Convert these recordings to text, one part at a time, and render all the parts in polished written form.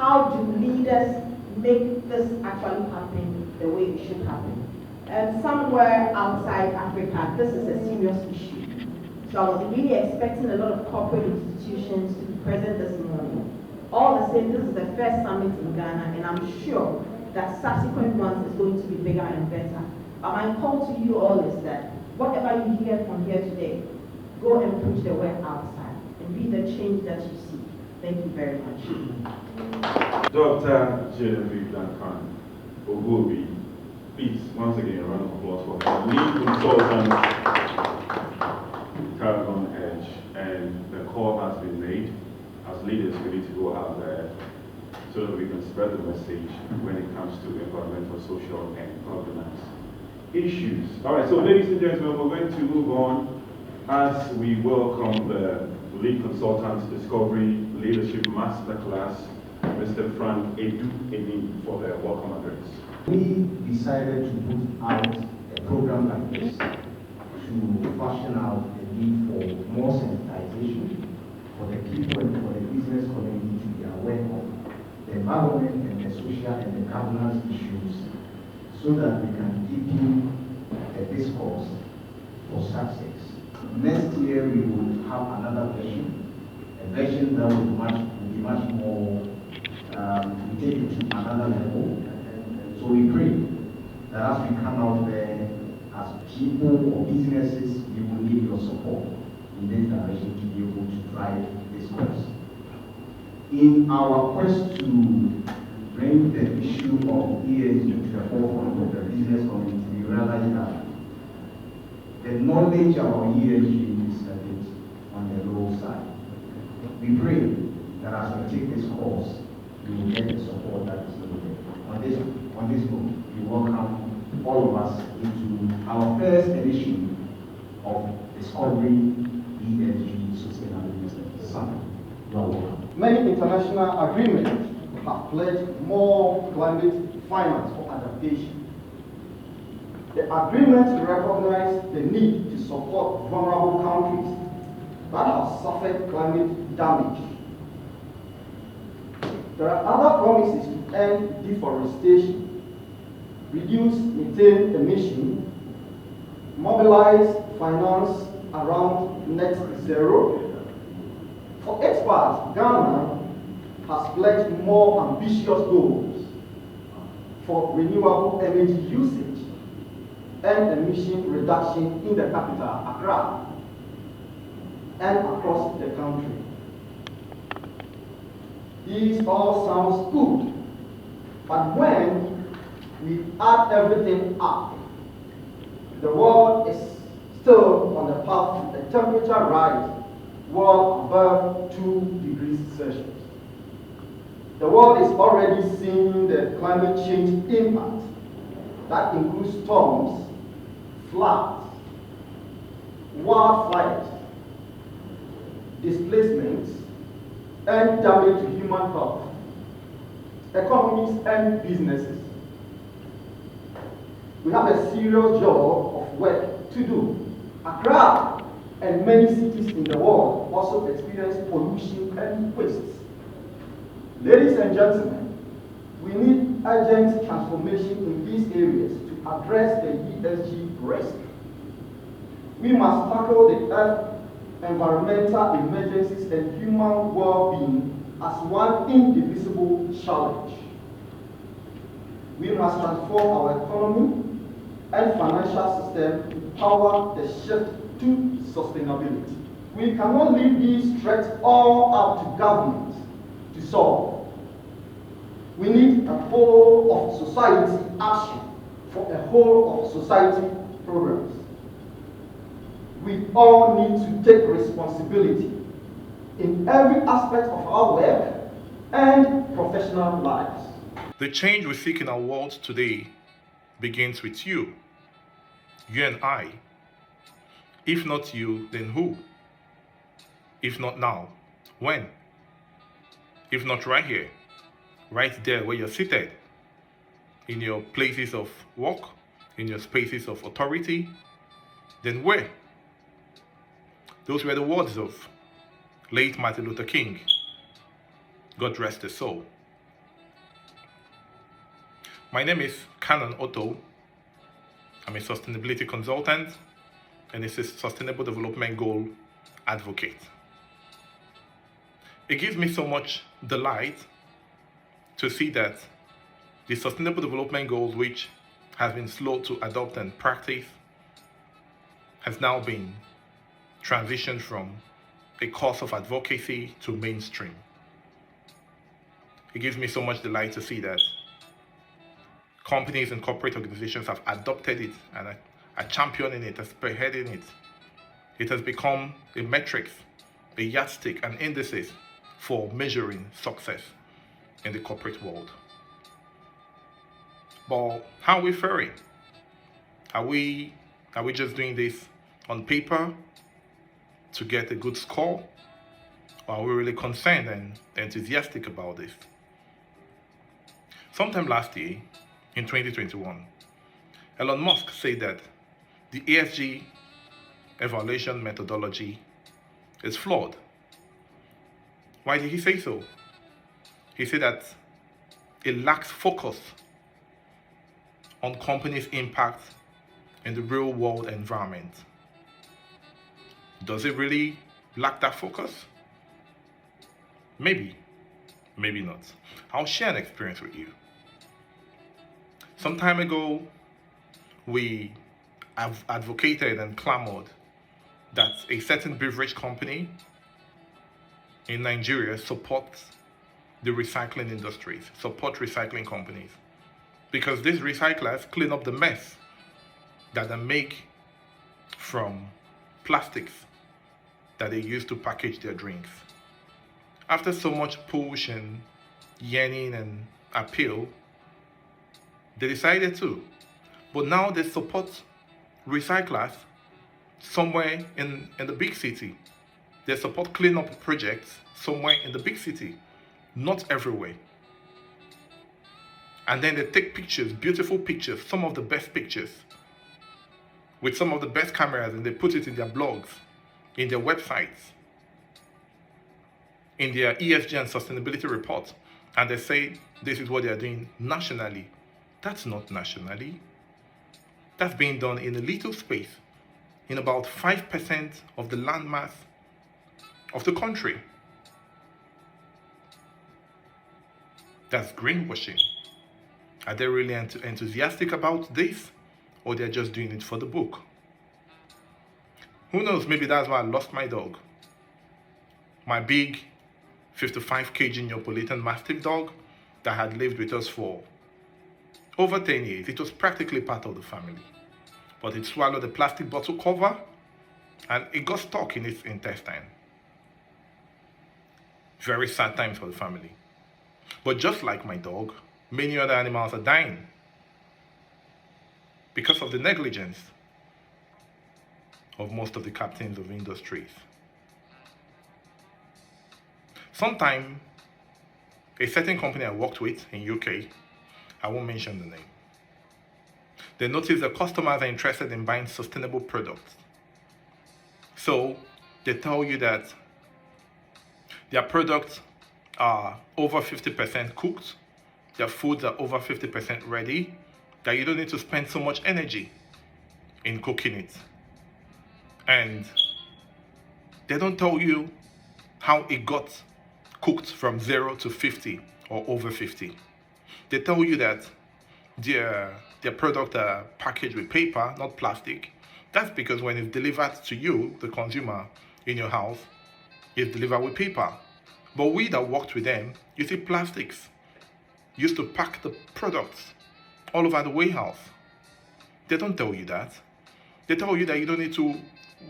how do leaders make this actually happen the way it should happen? And somewhere outside Africa, this is a serious issue. So I was really expecting a lot of corporate institutions to be present this morning. All the same, this is the first summit in Ghana, and I'm sure that subsequent ones is going to be bigger and better. But my call to you all is that whatever you hear from here today, go and preach the word outside and be the change that you see. Thank you very much. Dr. Genevieve Duncan Ogobi, please, once again, a round of applause for her. Lead consultant, Tarragon Edge, and the call has been made. As leaders, we need to go out there so that we can spread the message when it comes to environmental, social, and governance issues. All right, so ladies and gentlemen, we're going to move on as we welcome the lead consultant Discovery Leadership Masterclass, Mr. Frank Edu for the welcome address. We decided to put out a program like this to fashion out the need for more sensitization for the people and for the business community to be aware of the environment and the social and the governance issues so that we can deepen the discourse for success. Next year we will have another version, a version that will be much more, we take it to another level. So we pray that as we come out there as people or businesses, we will need your support in this direction to be able to drive this course. In our quest to bring the issue of ESG to the forefront of the business community, we realize that the knowledge about ESG is a bit on the low side. We pray that as we take this course, we will get the support that is needed. On this note, we welcome all of us into our first edition of Discovery ESG Sustainability Summit. You are welcome. Many international agreements have pledged more climate finance for adaptation. The agreements recognize the need to support vulnerable countries that have suffered climate damage. There are other promises to end deforestation, reduce methane emission, mobilize finance around net zero. For its part, Ghana has pledged more ambitious goals for renewable energy usage and emission reduction in the capital, Accra, and across the country. These all sounds good, but when we add everything up, the world is still on the path to a temperature rise well above 2 degrees Celsius. The world is already seeing the climate change impact that includes storms, floods, wildfires, displacements, and damage to human health, economies, and businesses. We have a serious job of work to do. Accra and many cities in the world also experience pollution and waste. Ladies and gentlemen, we need urgent transformation in these areas to address the ESG risk. We must tackle the earth, environmental emergencies, and human well-being as one indivisible challenge. We must transform our economy and financial system to power the shift to sustainability. We cannot leave these threats all up to government to solve. We need a whole of society action for a whole of society programs. We all need to take responsibility in every aspect of our work and professional lives. The change we seek in our world today begins with you and I. If not you, then who? If not now, when? If not right here, right there where you're seated, in your places of work, in your spaces of authority, then where? Those were the words of late Martin Luther King. God rest his soul. My name is Canon Otto. I'm a sustainability consultant and a sustainable development goal advocate. It gives me so much delight to see that the sustainable development goals, which has been slow to adopt and practice, has now been transitioned from a cause of advocacy to mainstream. It gives me so much delight to see that companies and corporate organizations have adopted it and are championing it, are spearheading it. It has become a metric, a yardstick, an indices for measuring success in the corporate world. But how are we faring? Are we just doing this on paper to get a good score? Or are we really concerned and enthusiastic about this? Sometime last year, in 2021, Elon Musk said that the ESG evaluation methodology is flawed. Why did he say so? He said that it lacks focus on companies' impact in the real world environment. Does it really lack that focus? Maybe, maybe not. I'll share an experience with you. Some time ago, we have advocated and clamored that a certain beverage company in Nigeria supports the recycling industries, support recycling companies, because these recyclers clean up the mess that they make from plastics that they use to package their drinks. After so much push and yearning and appeal, they decided to. But now they support recyclers somewhere in the big city. They support cleanup projects somewhere in the big city, not everywhere. And then they take pictures, beautiful pictures, some of the best pictures, with some of the best cameras, and they put it in their blogs, in their websites, in their ESG and sustainability reports, and they say this is what they are doing nationally. That's not nationally. That's being done in a little space, in about 5% of the landmass of the country. That's greenwashing. Are they really enthusiastic about this, or they're just doing it for the book? Who knows, maybe that's why I lost my dog. My big 55 kg Neapolitan Mastiff dog that had lived with us for over 10 years. It was practically part of the family. But it swallowed the plastic bottle cover and it got stuck in its intestine. Very sad times for the family. But just like my dog, many other animals are dying because of the negligence of most of the captains of industries. Sometime, a certain company I worked with in UK, I won't mention the name, they noticed that customers are interested in buying sustainable products. So they tell you that their products are over 50% cooked, their foods are over 50% ready, that you don't need to spend so much energy in cooking it. And they don't tell you how it got cooked from 0 to 50 or over 50. They tell you that their product are packaged with paper, not plastic. That's because when it's delivered to you, the consumer, in your house, it's delivered with paper. But we that worked with them, you see plastics used to pack the products all over the warehouse. They don't tell you that. They tell you that you don't need to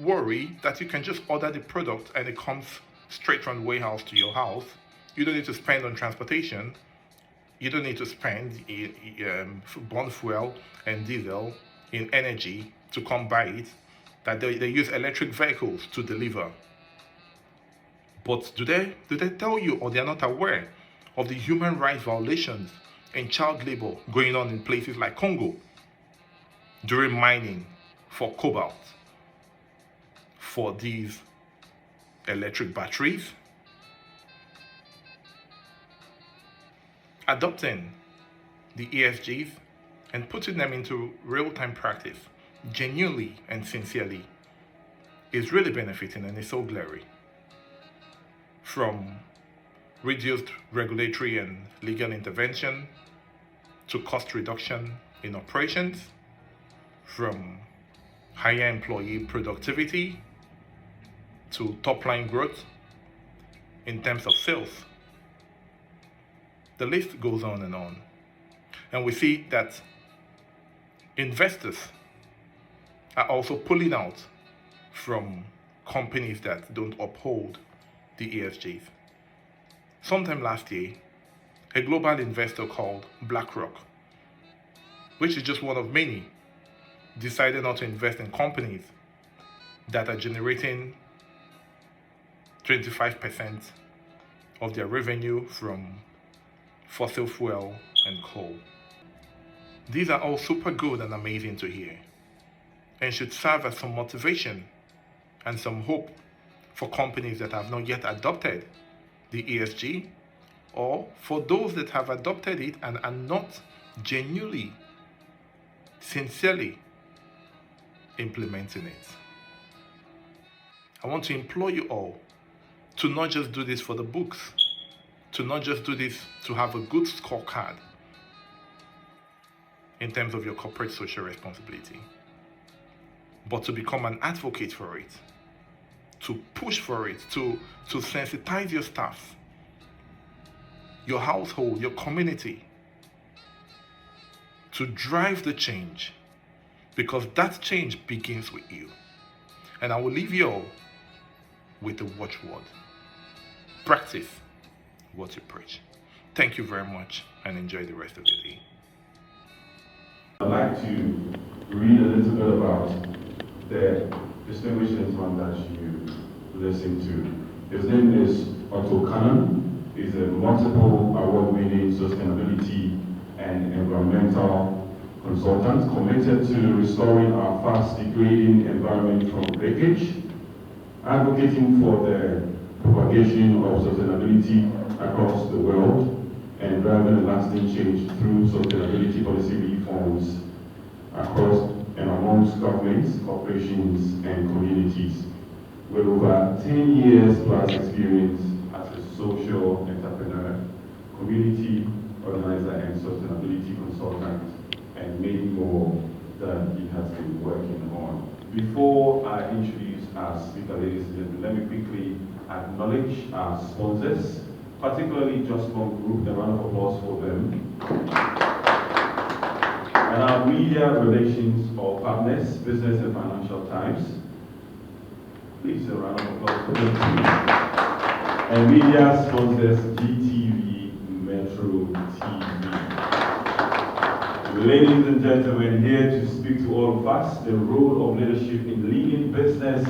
worry, that you can just order the product and it comes straight from the warehouse to your house. You don't need to spend on transportation. You don't need to spend burn fuel and diesel in energy to come by it. That they use electric vehicles to deliver. But do they tell you, or they are not aware of the human rights violations and child labor going on in places like Congo during mining for cobalt, for these electric batteries? Adopting the ESGs and putting them into real-time practice, genuinely and sincerely, is really benefiting and is so glary. From reduced regulatory and legal intervention to cost reduction in operations, from higher employee productivity to top-line growth in terms of sales. The list goes on and on. And we see that investors are also pulling out from companies that don't uphold the ESGs. Sometime last year, a global investor called BlackRock, which is just one of many, decided not to invest in companies that are generating 25% of their revenue from fossil fuel and coal. These are all super good and amazing to hear, and should serve as some motivation and some hope for companies that have not yet adopted the ESG, or for those that have adopted it and are not genuinely, sincerely implementing it. I want to implore you all to not just do this for the books, to not just do this to have a good scorecard in terms of your corporate social responsibility, but to become an advocate for it, to push for it, to sensitize your staff, your household, your community, to drive the change, because that change begins with you. And I will leave you all with the watchword: practice what you preach. Thank you very much, and enjoy the rest of your day. I'd like to read a little bit about the distinguished gentleman that you listened to. His name is Otto Cannon. He's a multiple award-winning sustainability and environmental consultant committed to restoring our fast-degrading environment from breakage, advocating for the propagation of sustainability across the world, and driving a lasting change through sustainability policy reforms across and amongst governments, corporations, and communities. With over 10 years plus experience as a social entrepreneur, community organizer, and sustainability consultant, and many more that he has been working on. Before I introduce our speaker, ladies and gentlemen, let me quickly acknowledge our sponsors, particularly Just One Group. A round of applause for them. And our media relations or partners, Business and Financial Times. Please, a round of applause for them too. And media sponsors, GTV, Metro TV. Ladies and gentlemen, here to speak to all of us, the role of leadership in leading business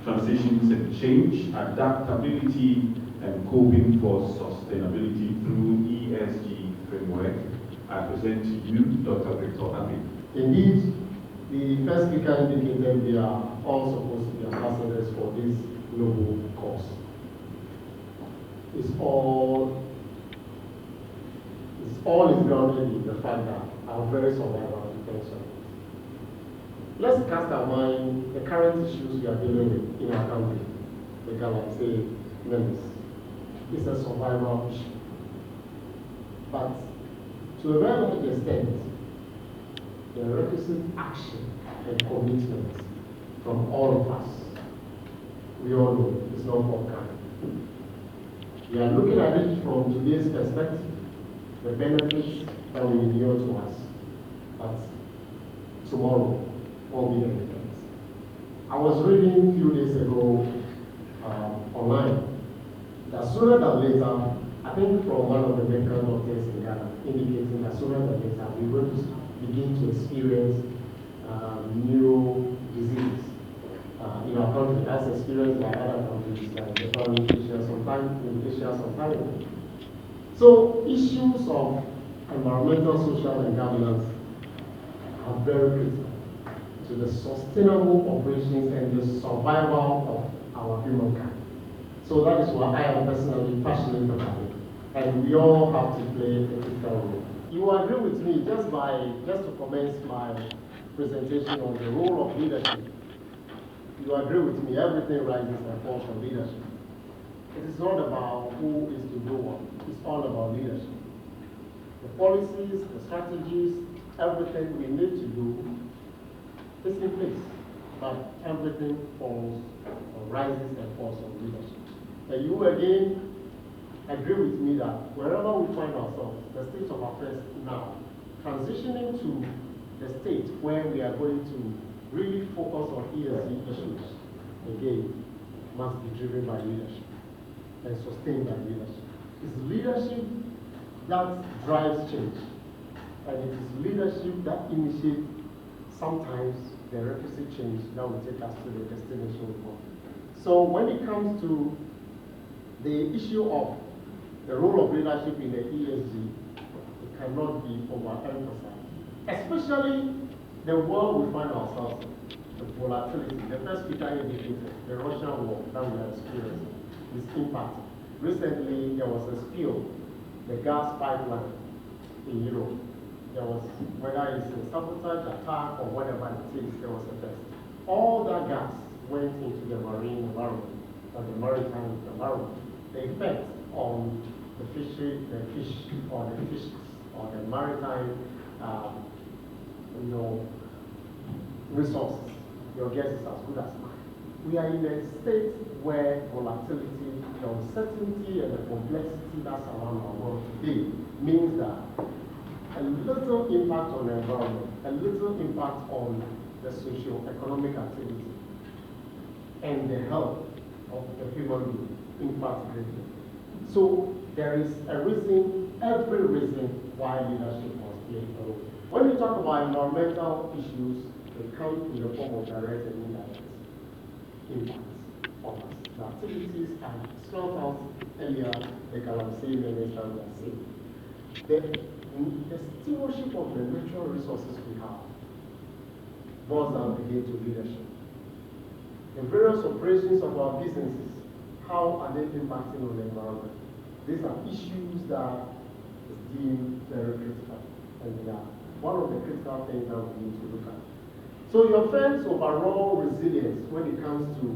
transitions and change, adaptability, and coping for sustainability through ESG framework. I present to you Dr. Victor Abi. Indeed, the first speaker indicated we are all supposed to be ambassadors for this global cause. It's all is grounded in the fact that our very survival depends on it. Let's cast our mind the current issues we are dealing with in our country. We can like say, members, it's a survival issue. But to a very large extent, the requisite action and commitment from all of us, we all know it's not forthcoming. We are looking at it from today's perspective, the benefits that will endure to us, but tomorrow won't be the difference. I was reading a few days ago online that sooner than later, I think from one of the medical doctors in Ghana, indicating that sooner than later we're going to begin to experience new diseases in our country, as experienced by other countries like Japan, Asia, sometime ago. So issues of environmental, social, and governance are very critical to the sustainable operations and the survival of our humankind. So that is why I am personally passionate about it. and we all have to play a critical role. You agree with me, just to commence my presentation on the role of leadership. You agree with me, everything rises and falls from leadership. It is not about who is to do what, it's all about leadership. The policies, the strategies, everything we need to do is in place, but everything falls or rises and falls from leadership. And you again agree with me that wherever we find ourselves, the state of affairs now, transitioning to the state where we are going to really focus on ESG issues, again, must be driven by leadership and sustained by leadership. It's leadership that drives change, and it is leadership that initiates sometimes the requisite change that will take us to the destination we want. So when it comes to the issue of the role of leadership in the ESG, it cannot be overemphasized, especially the world we find ourselves in, the volatility. The first speaker indicated the Russian war that we are experiencing, its impact. Recently, there was a spill, the gas pipeline in Europe. There was, whether it's a sabotage attack or whatever it is, there was a test. All that gas went into the marine environment, or the maritime environment. The effect on the fishery, the fish, or the fishes, or the maritime, resources. Your guess is as good as mine. We are in a state where volatility, the uncertainty, and the complexity that surround our world today means that a little impact on the environment, a little impact on the socio-economic activity, and the health of the human being impact greatly. So there is a reason, every reason why leadership must play a role. When we talk about environmental issues, they come in the form of direct and indirect impacts on us. The activities and spelled out earlier, the Galamsey minister was saying. The stewardship of the natural resources we have boils down again to leadership. The various operations of our businesses, how are they impacting on the environment? These are issues that is deemed very critical, and they are one of the critical things that we need to look at. So your firm's overall resilience when it comes to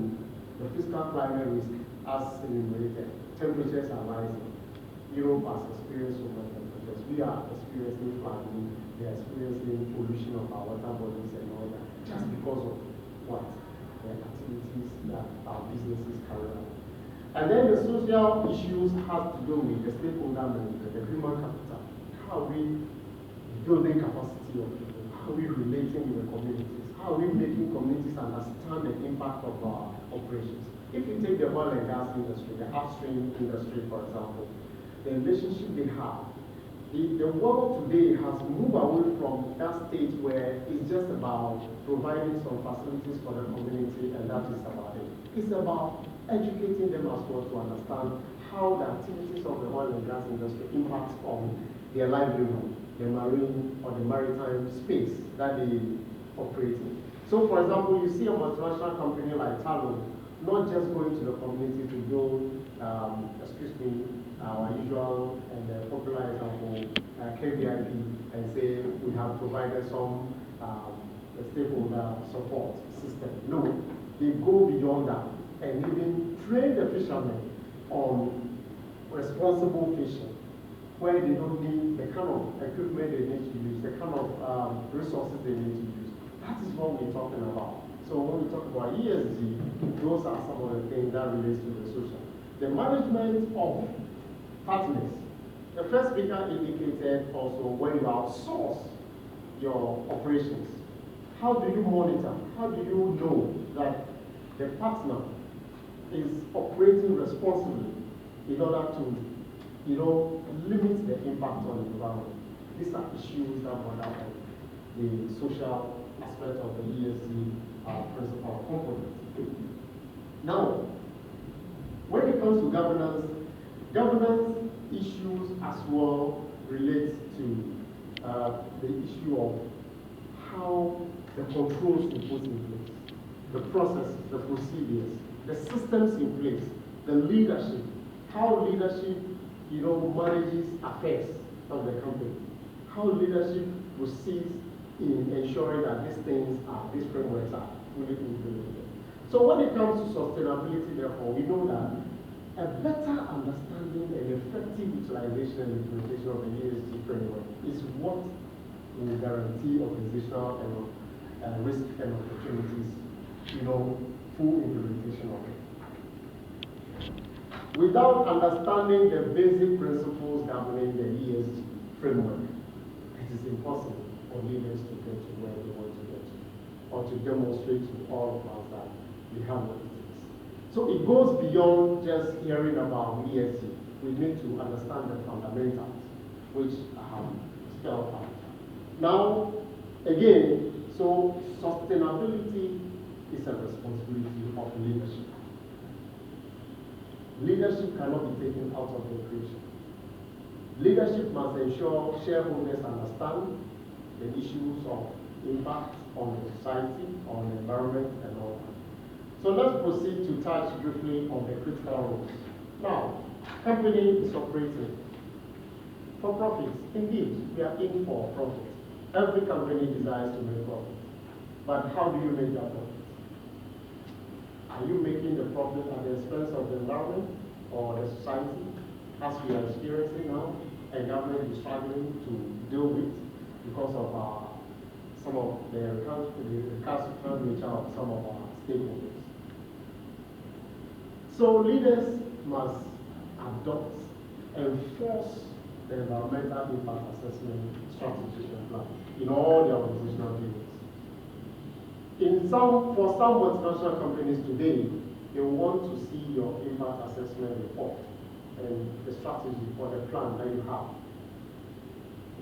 the fiscal climate risk, as enumerated, temperatures are rising. Europe has experienced over temperatures. We are experiencing flooding. We are experiencing pollution of our water bodies and all that, just because of what? The activities that our businesses carry out. And then the social issues have to do with the stakeholder management, the human capital. How are we building capacity of people? How are we relating with the communities? How are we making communities understand the impact of our operations? If you take the oil and gas industry, the upstream industry, for example, the relationship they have, the world today has moved away from that state where it's just about providing some facilities for the community and that is about it. It's about educating them as well to understand how the activities of the oil and gas industry impact on their livelihood, the marine or the maritime space that they operate in. So for example, you see a multinational company like Tarragon not just going to the community to build, our usual and popular example, KVIP, and say we have provided some stakeholder support system. No, they go beyond that and even train the fishermen on responsible fishing, where they don't need the kind of equipment they need to use, the kind of resources they need to use. That is what we're talking about. So when we talk about ESG, those are some of the things that relates to the social. The management of partners. The first speaker indicated also when you outsource your operations, how do you monitor? How do you know that the partner is operating responsibly in order to, limit the impact on the environment? These are issues that brought out the social aspect of the ESG principle component. Now, when it comes to governance issues as well relate to the issue of how the controls we put in place, the process, the procedures, the systems in place, the leadership, how leadership manages affairs of the company, how leadership proceeds in ensuring that these frameworks are fully implemented. So when it comes to sustainability, therefore, we know that a better understanding and effective utilization and implementation of the ESG framework is what will guarantee organizational and risk and opportunities, full implementation of it. Without understanding the basic principles governing the ESG framework, it is impossible for leaders to get to where they want to get to, or to demonstrate to all of us that we have what it is. So it goes beyond just hearing about ESG. We need to understand the fundamentals, which I have spelled out. Now, again, so sustainability is a responsibility of leadership. Leadership cannot be taken out of the equation. Leadership must ensure shareholders understand the issues of impact on the society, on the environment, and all that. So let's proceed to touch briefly on the critical roles. Now, company is operating for profits. Indeed, we are in for profit. Every company desires to make profit. But how do you make that profit? Are you making the profit at the expense of the environment or the society, as we are experiencing now, and government is struggling to deal with because of some of the recalcitrant nature of some of our stakeholders? So leaders must adopt and enforce the environmental impact assessment strategy and plan in all the organizational units. For some multinational companies today, they want to see your impact assessment report and the strategy or the plan that you have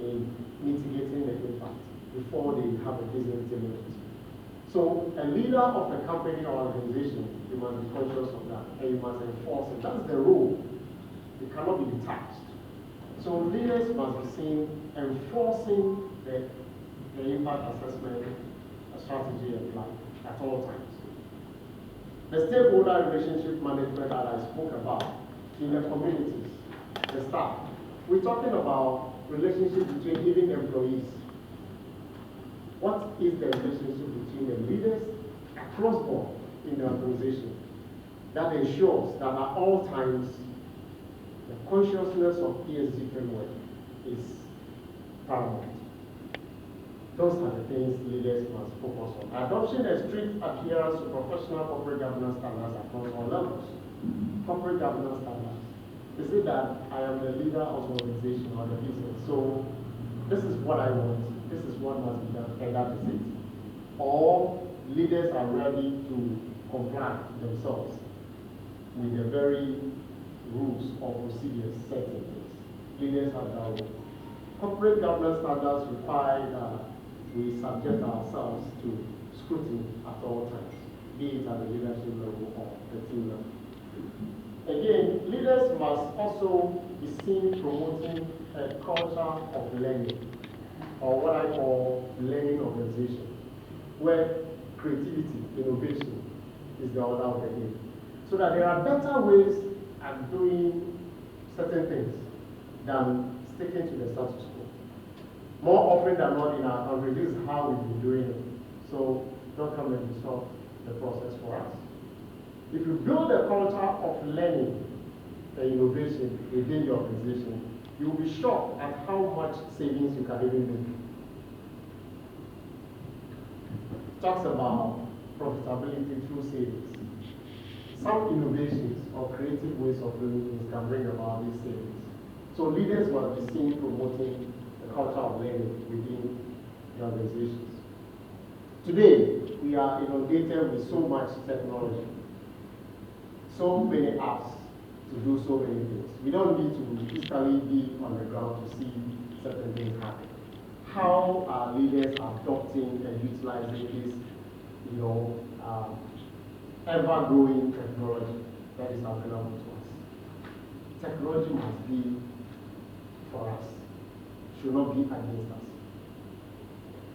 in mitigating the impact before they have a business development. So a leader of a company or organization, you must be conscious of that and you must enforce it. That's the rule. It cannot be detached. So leaders must be seen enforcing the impact assessment strategy and plan at all times. The stakeholder relationship management that I spoke about in the communities, the staff. We're talking about relationship between even employees. What is the relationship between the leaders across board in the organization that ensures that at all times the consciousness of ESG framework is paramount? Those are the things leaders must focus on. Adoption and strict adherence to professional corporate governance standards across all levels. Corporate governance standards. Is it that I am the leader of the organization or the business? So this is what I want. This is what must be done, and that is it. Or leaders are ready to comply themselves with the very rules or procedures set in place. Leaders are that way. Corporate governance standards require that we subject ourselves to scrutiny at all times, be it at the leadership level or the team level. Again, leaders must also be seen promoting a culture of learning, or what I call learning organization, where creativity, innovation is the order of the day. So that there are better ways at doing certain things than sticking to the status quo. More often than not in our country, this is how we've been doing it. So don't come and disrupt the process for us. If you build a culture of learning and innovation within your organization, you'll be shocked at how much savings you can even make. It talks about profitability through savings. Some innovations or creative ways of doing things can bring about these savings. So leaders must be seen promoting the culture of learning within the organizations. Today, we are inundated with so much technology, so many apps to do so many things. We don't need to physically be on the ground to see certain things happen. How are leaders adopting and utilizing this, ever-growing technology that is available to us? Technology must be for us, should not be against us.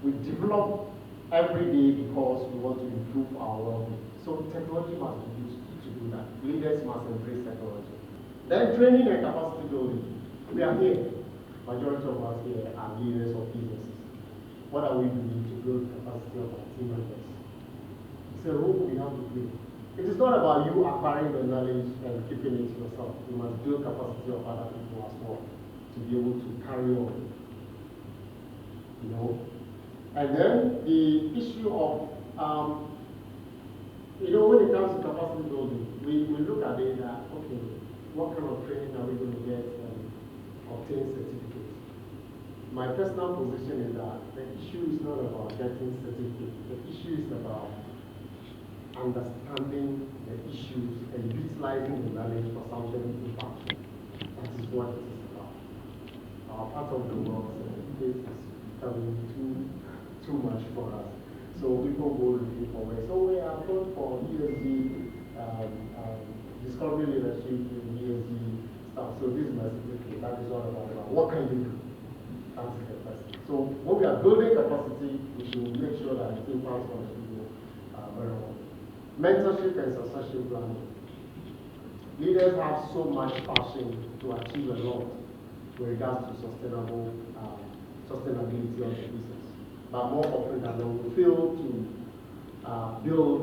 We develop every day because we want to improve our well-being. So technology must be used to do that. Leaders must embrace technology. Then training and capacity building. We are here. Majority of us here are leaders of businesses. What are we doing to build capacity of our team members? It's a role we have to play. It is not about you acquiring the knowledge and keeping it to yourself. You must build capacity of other people as well to be able to carry on. You know? And then the issue of, when it comes to capacity building, we look at it that, okay, what kind of training are we going to get and obtain certificates? My personal position is that the issue is not about getting certificates. The issue is about understanding the issues and utilizing the knowledge for something impactful. That is what it is about. Our part of the world is becoming too much for us. So people go looking for ways. So we are going for ESG, discovery leadership in ESG stuff. So this is my certificate. That is all about what can you do? That's the question. So when we are building capacity, we should make sure that it impacts on the people very well. Mentorship and succession planning. Leaders have so much passion to achieve a lot with regards to sustainability of the business. But more often than not, we fail to build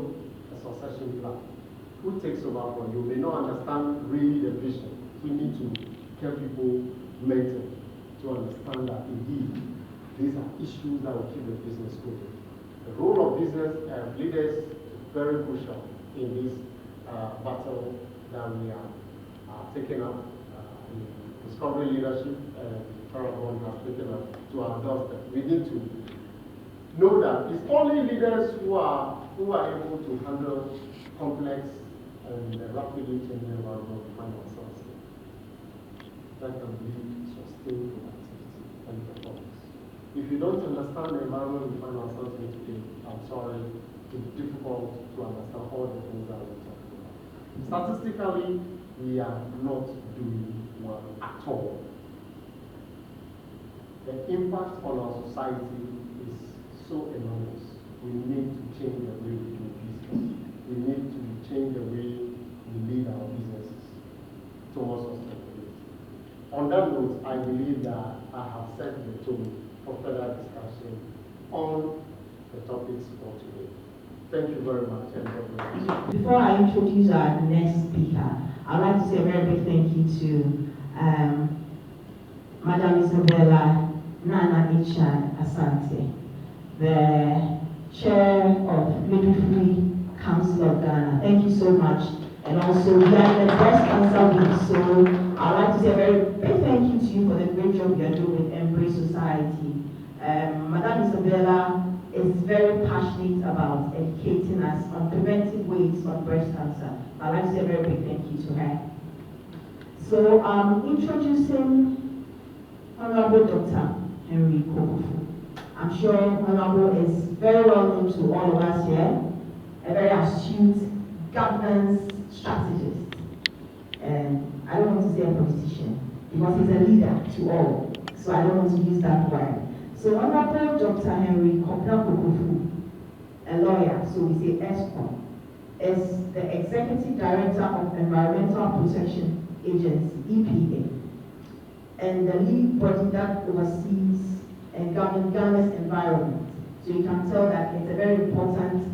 a succession plan. Who takes over from you may not understand really the vision. We need to help people mentor to understand that indeed these are issues that will keep the business going. The role of business leaders is very crucial in this battle that we are taking up in discovery leadership. Tarragon has taken up to our doorstep. We need to know that it's only leaders who are able to handle complex and rapidly changing environment we find ourselves in. That can be sustained productivity and performance. If you don't understand the environment we find ourselves in today, I'm sorry, it's difficult to understand all the things that we're talking about. Statistically, we are not doing well at all. The impact on our society is so enormous. We need to change the way we do business. We need to change the way we lead our businesses towards sustainability. On that note, I believe that I have set the tone for further discussion on the topics for today. Thank you very much. And God bless you. Before I introduce our next speaker, I'd like to say a very big thank you to Madam Isabella Nana Ichan Asante, the Chair of Midwifery Council of Ghana. Thank you so much. And also, we are in the breast cancer week, so I'd like to say a very big thank you to you for the great job you are doing with Embrace Society. Madam Isabella is very passionate about educating us on preventive ways of breast cancer. I'd like to say a very big thank you to her. So introducing Honorable Dr. Henry Kokofu. I'm sure Honorable is very well known to all of us here, a very astute governance strategist. And I don't want to say a politician, because he's a leader to all. So I don't want to use that word. So Honorable Dr. Henry Kokofu, a lawyer, so we say ESCOM, is the Executive Director of Environmental Protection Agency, EPA, and the lead body that oversees and governs Ghana's environment. So you can tell that it's a very important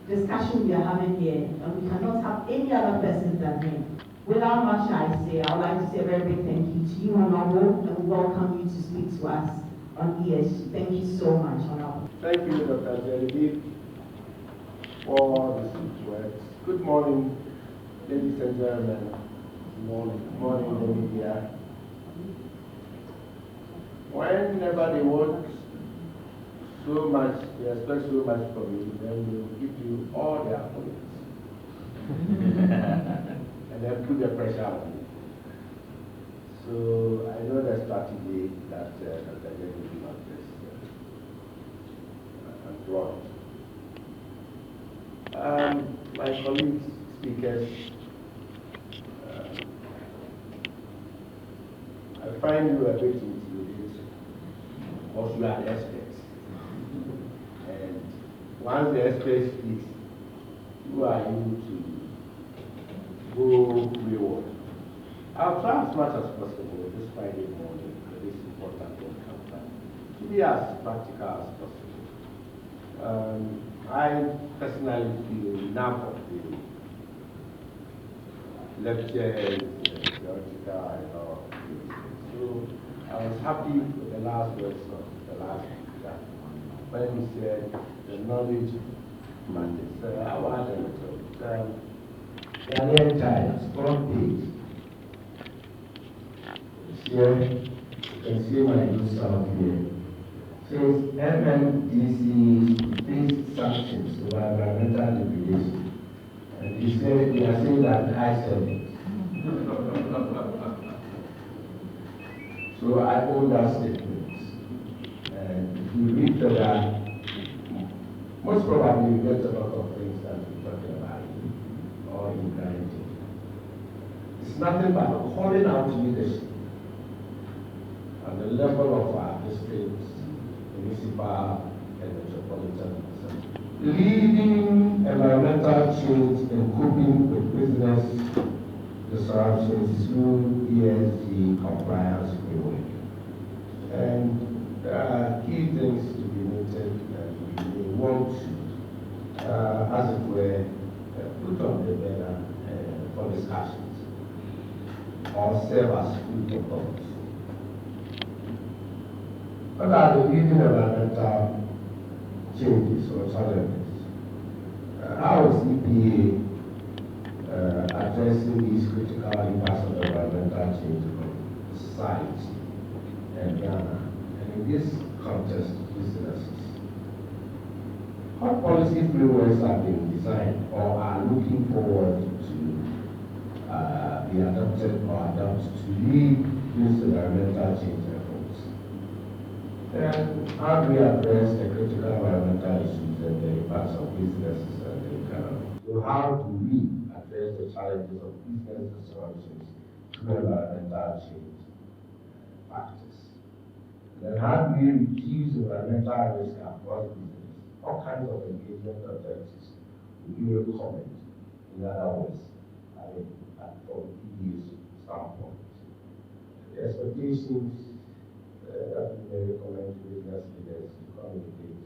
discussion we are having here, and we cannot have any other person than him. Without much I say, I would like to say a very big thank you to you, Honorable, and welcome you to speak to us on ESG. Thank you so much, Honorable. Thank you, Dr. Genevieve, for the sweet words. Good morning, ladies and gentlemen. Good morning, the media. Whenever they want so much, they expect so much from you, then they will give you all their points. And then put the pressure on you. So I know the strategy that Dr. Genevieve has employed. My colleagues, speakers, I find you a bit intimidating, because you are the experts. And once the expert speaks, who are you to go wayward? I'll try as much as possible this Friday morning at this important encounter to be as practical as possible. I personally feel enough of the lectures, theoretical and all. So I was happy with the last words of the last speaker when he said the knowledge matters. I want to Ghanaian Times, front page. Here, you can see my good sound here. Says MNDC face sanctions over environmental degradation. And he said, they are saying that I said it. So I own that statement. And if you read that, most probably you get a lot of things that we're talking about or in writing. It's nothing but calling out leadership at the level of our districts, municipal and metropolitan centers. Leading environmental change and coping with business disruptions through ESG compliance framework. And there are key things to be noted that we want to, as it were, put on the banner for discussions or serve as food for thought. What are the leading environmental changes or challenges? How is EPA addressing these critical impacts of environmental change on society and Ghana? And in this context, businesses. What policy frameworks have been designed or are looking forward to be adopted or adopted to lead these environmental change efforts? And how do we address the critical environmental issues and the impacts of businesses and the economy? So how do we address the challenges of business disruptions through environmental change practice? And then how do we reduce environmental risk across business? What kinds of engagement objectives would you recommend? In other words, from ED's standpoint, the expectations that we may recommend to business leaders to communicate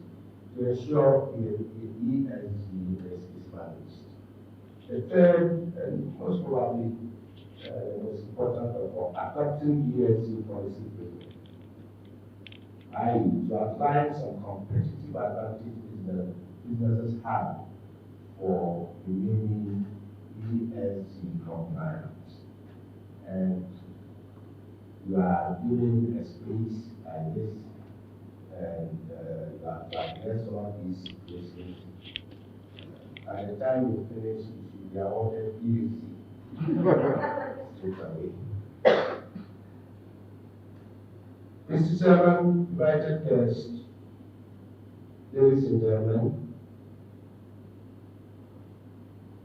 to ensure ESG risk is managed. The third, and most probably the most important of all, adopting ESG policy framework. i.e., to outline some competitive advantages businesses have for remaining ESG compliant. And you are given a space like this, and you have to address all these situations. By the time you finish, you should be awarded ESG straight away. Mr. Chairman, invited guests, ladies and gentlemen,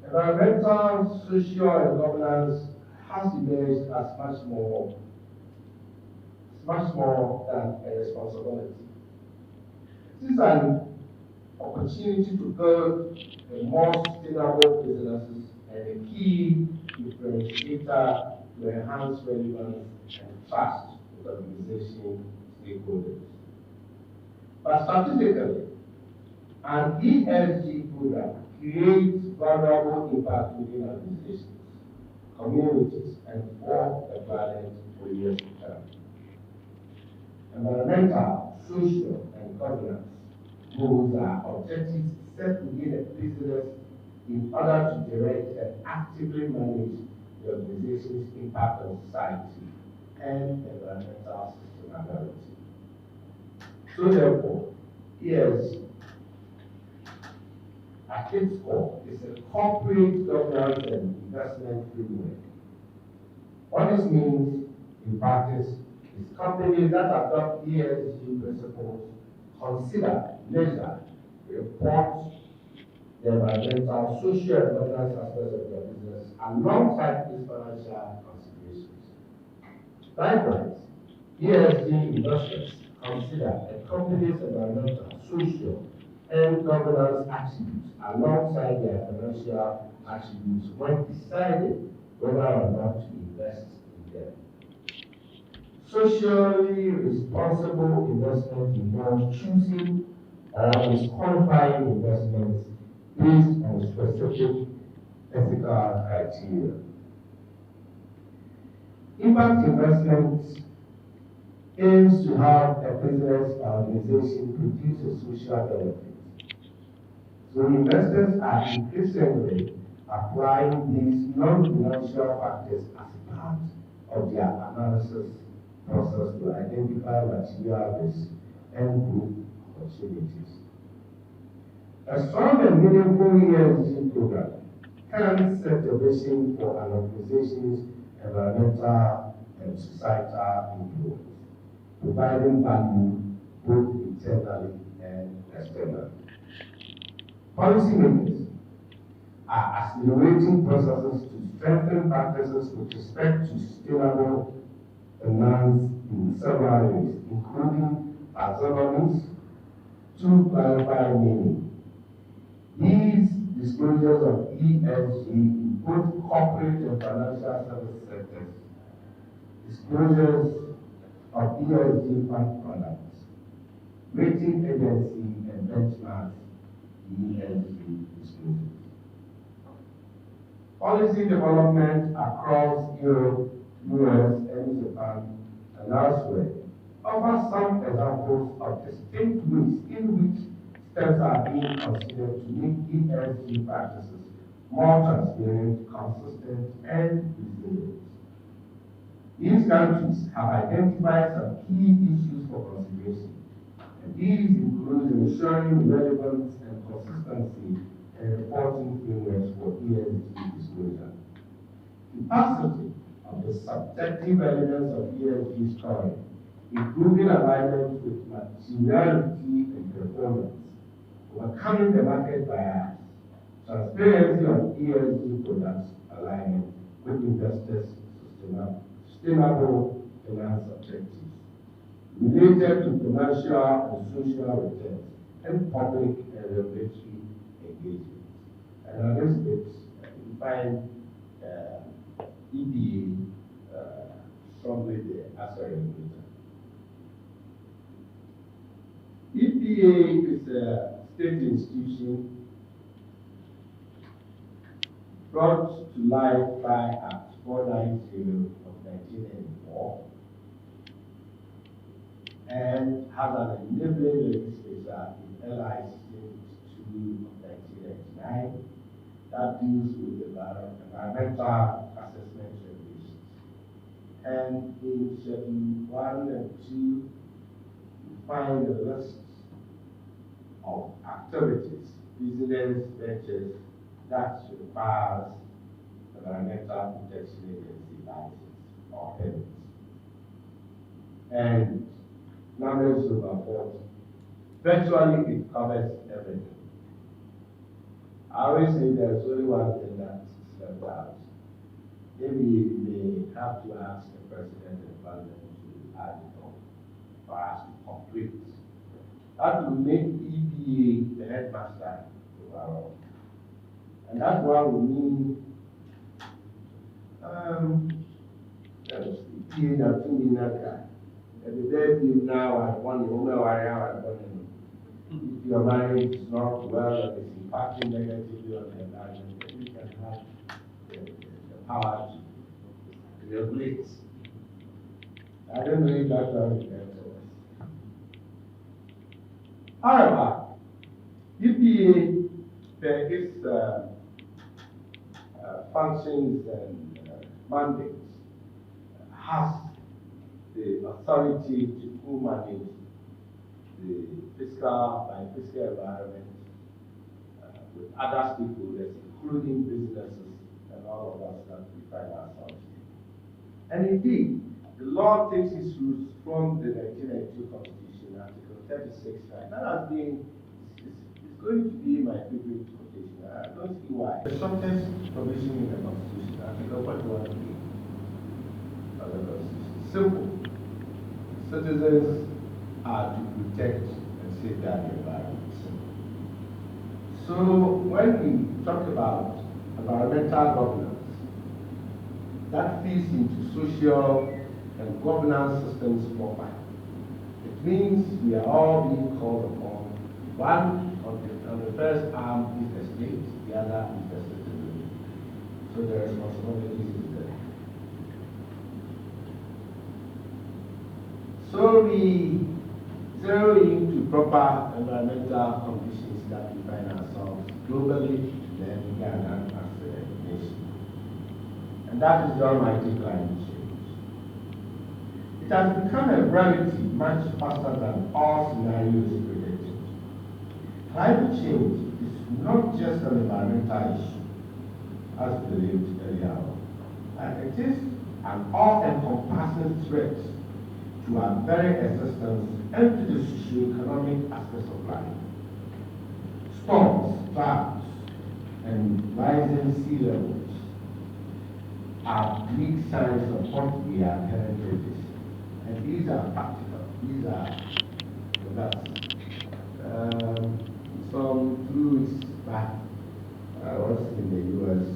environmental, social, and governance has emerged as much more than a responsibility. It is an opportunity to build a more sustainable businesses and a key differentiator to enhance relevance and trust with organization stakeholders. But strategically, an ESG program creates valuable impact within organizations, communities, and for the planet for years to come. Environmental, social, and governance goals are objectives set within a business in order to direct and actively manage the organization's impact on society and environmental sustainability. So therefore, ESG at its core is a corporate governance and investment framework. What this means in practice is companies that adopt ESG principles consider, measure, report the environmental, social, and governance aspects of their business alongside these financial considerations. Likewise, ESG investors consider a company's environmental, social, and governance attributes alongside their financial attributes when deciding whether or not to invest in them. Socially responsible investment involves choosing or disqualifying investments based on specific ethical criteria. Impact investment aims to have a business organization produce a social benefit. So investors are increasingly applying these non-financial factors as part of their analysis process to identify material risks and group opportunities. A strong and meaningful ESG program can set a vision for an organization's environmental and societal influence, providing value both internally and externally. Policymakers are accelerating processes to strengthen practices with respect to sustainable finance in several areas, including taxonomies, to clarify meaning. These disclosures of ESG in both corporate and financial service sectors, disclosures of ESG fund products, rating agency and benchmarks ESG disclosures. Policy development across Europe, US, and Japan, and elsewhere offers some examples of distinct ways in which steps are being considered to make ESG practices more transparent, consistent, and resilient. These countries have identified some key issues for consideration, and these include ensuring relevance and consistency and reporting frameworks for ESG disclosure. Capacity of the subjective elements of ESG scoring, improving alignment with materiality and performance, overcoming the market bias, transparency on ESG products alignment with investors' sustainable finance objectives, related to financial and social returns, and public and regulatory engagement. And on this bit, you find EPA strongly there as a regulator. EPA is a state institution brought to life by Act 490 of 1984 and has an enabling legislature in LI 62 of 1999 that deals with environmental assessment regulations. And in Schedule 1 and 2, you find a list of activities, business ventures that requires environmental protection agency license or permits. And numbers over 40. Virtually it covers everything. I always say there's only one thing that's left out. Maybe you may have to ask the president and parliament to add it on for us to complete. That will make EPA the headmaster overall. And that's why we need EPA that two minutes. And the day you now at one if your marriage is not well and it's impacting negatively on the environment, then you can have the power to regulate. I don't know if that's how it helps us. However, EPA, there is functions and mandates, has the authority to co-manage the fiscal environment with other stakeholders, including businesses and all of us that we find ourselves in. And indeed, the law takes its roots from the 1992 Constitution, Article 36, right? That has been, it's going to be my favorite quotation. I don't see why. The shortest provision in the Constitution, Article 41 of the Constitution. Simple. Citizens are to protect and safeguard the environment. So when we talk about environmental governance, that feeds into social and governance systems proper. It means we are all being called upon. One on the first arm is the state, the other is the citizen. So the responsibility is there. So we zero into proper environmental conditions that we find ourselves globally, then Ghana as a nation. And that is the almighty climate change. It has become a reality much faster than all scenarios predicted. Climate change is not just an environmental issue, as believed earlier on, and it is an all-encompassing threat to our very existence and to the socio-economic aspects of life. Storms, droughts, and rising sea levels are bleak signs of what we are currently facing. And these are practical. These are the best. Some 2 weeks back, I was in the U.S.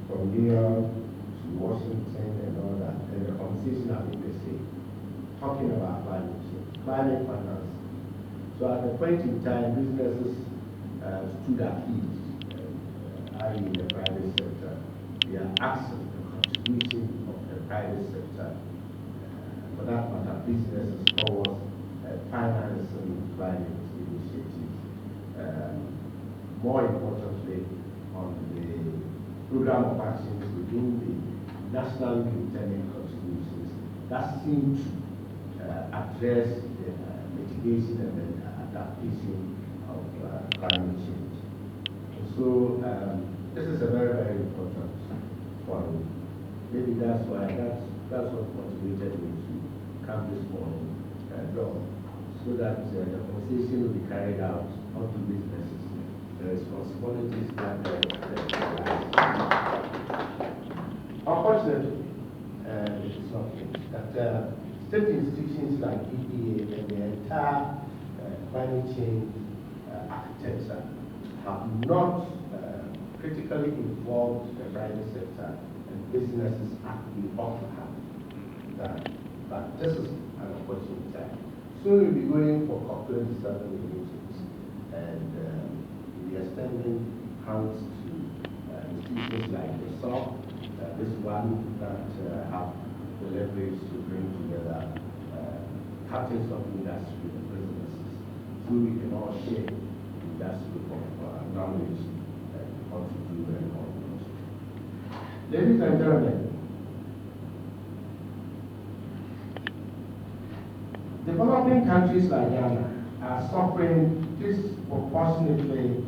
from New York to Washington and all that, and the conversation I've been listening, talking about climate change, climate finance. So at the point in time, businesses stood at ease, i.e. the private sector. They are asking the contribution of the private sector, for that matter, businesses towards financing climate initiatives. More importantly, on the program of actions within the national determined contributions that seem to address the mitigation and the adaptation of climate change. And so this is a very, very important point. Maybe that's why that's what motivated me to come this morning, so that the conversation will be carried out onto businesses, the responsibilities that unfortunately, it is not finished. That state institutions like EPA and the entire climate change architecture have not critically involved the private sector and businesses actually ought to have. But this is an opportunity time. Soon we'll be going for COP27 meetings, and we'll be extending hands to institutions like yourself, this one that have the leverage to bring together captains of industry and businesses, so we can all share in that scope of knowledge and what to do and what not to do. Ladies and gentlemen, developing countries like Ghana are suffering disproportionately,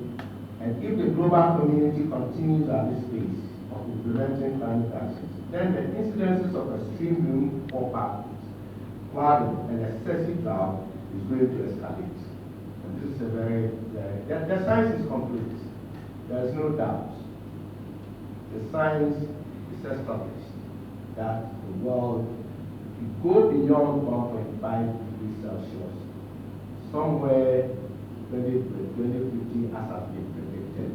and if the global community continues at this pace of implementing climate actions, then the incidences of extreme rainfall patterns, flooding, and excessive drought is going to escalate. And this is a very, the science is complete. There is no doubt. The science is established that the world, if you go beyond 1.5 degrees Celsius, somewhere 2050, as has been predicted,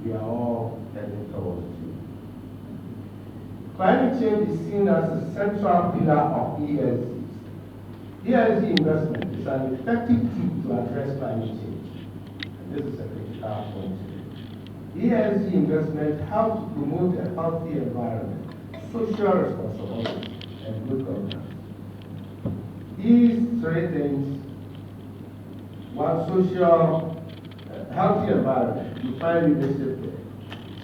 we are all heading towards 2. Climate change is seen as a central pillar of ESG. ESG investment is an effective tool to address climate change. And this is a critical point today. ESG investment helps to promote a healthy environment, social responsibility, and good governance. These 3 things, one, social, healthy environment, you find leadership there.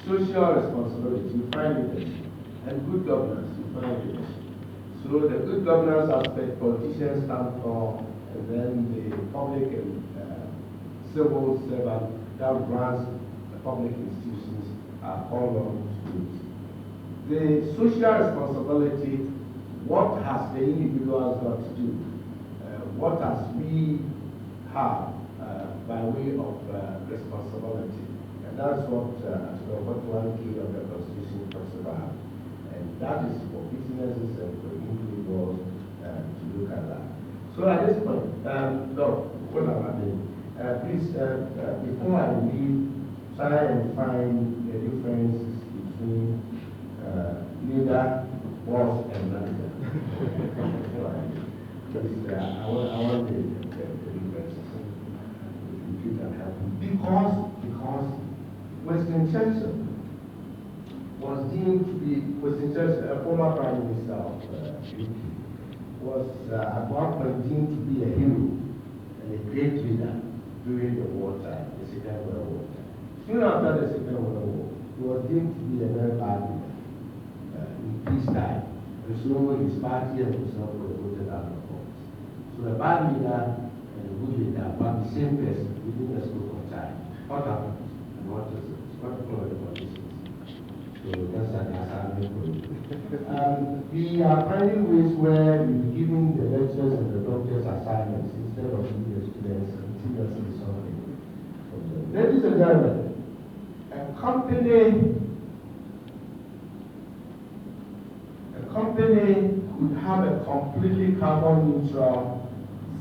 Social responsibility, you find leadership. And good governance, you find leadership. So the good governance aspect, politicians stand for, and then the public and civil servant that runs the public institutions are all on to it. The social responsibility, what has the individuals got to do? What has we have by way of responsibility? And that's what Article 41K of the Constitution talks about. And that is for businesses and for individuals to look at that. So at this point, please, before I leave, try and find the differences between leader, boss, and manager. I want the differences. If you can help me. Because Winston Churchill was deemed to be, Winston Churchill, a former Prime Minister of UK, was at one point deemed to be a hero and a great leader during the wartime, the Second World War. Soon after the Second World War, he was deemed to be a very bad leader in peacetime. And so his party and himself were voted out of office. So a bad leader and a good leader were the same person within a scope of time. What happened? And what is it? What are the conditions? So that's an assignment for you. We are finding ways where we're giving the lecturers and the doctors assignments instead of giving the students continuously something. Ladies and gentlemen, a company could have a completely carbon neutral,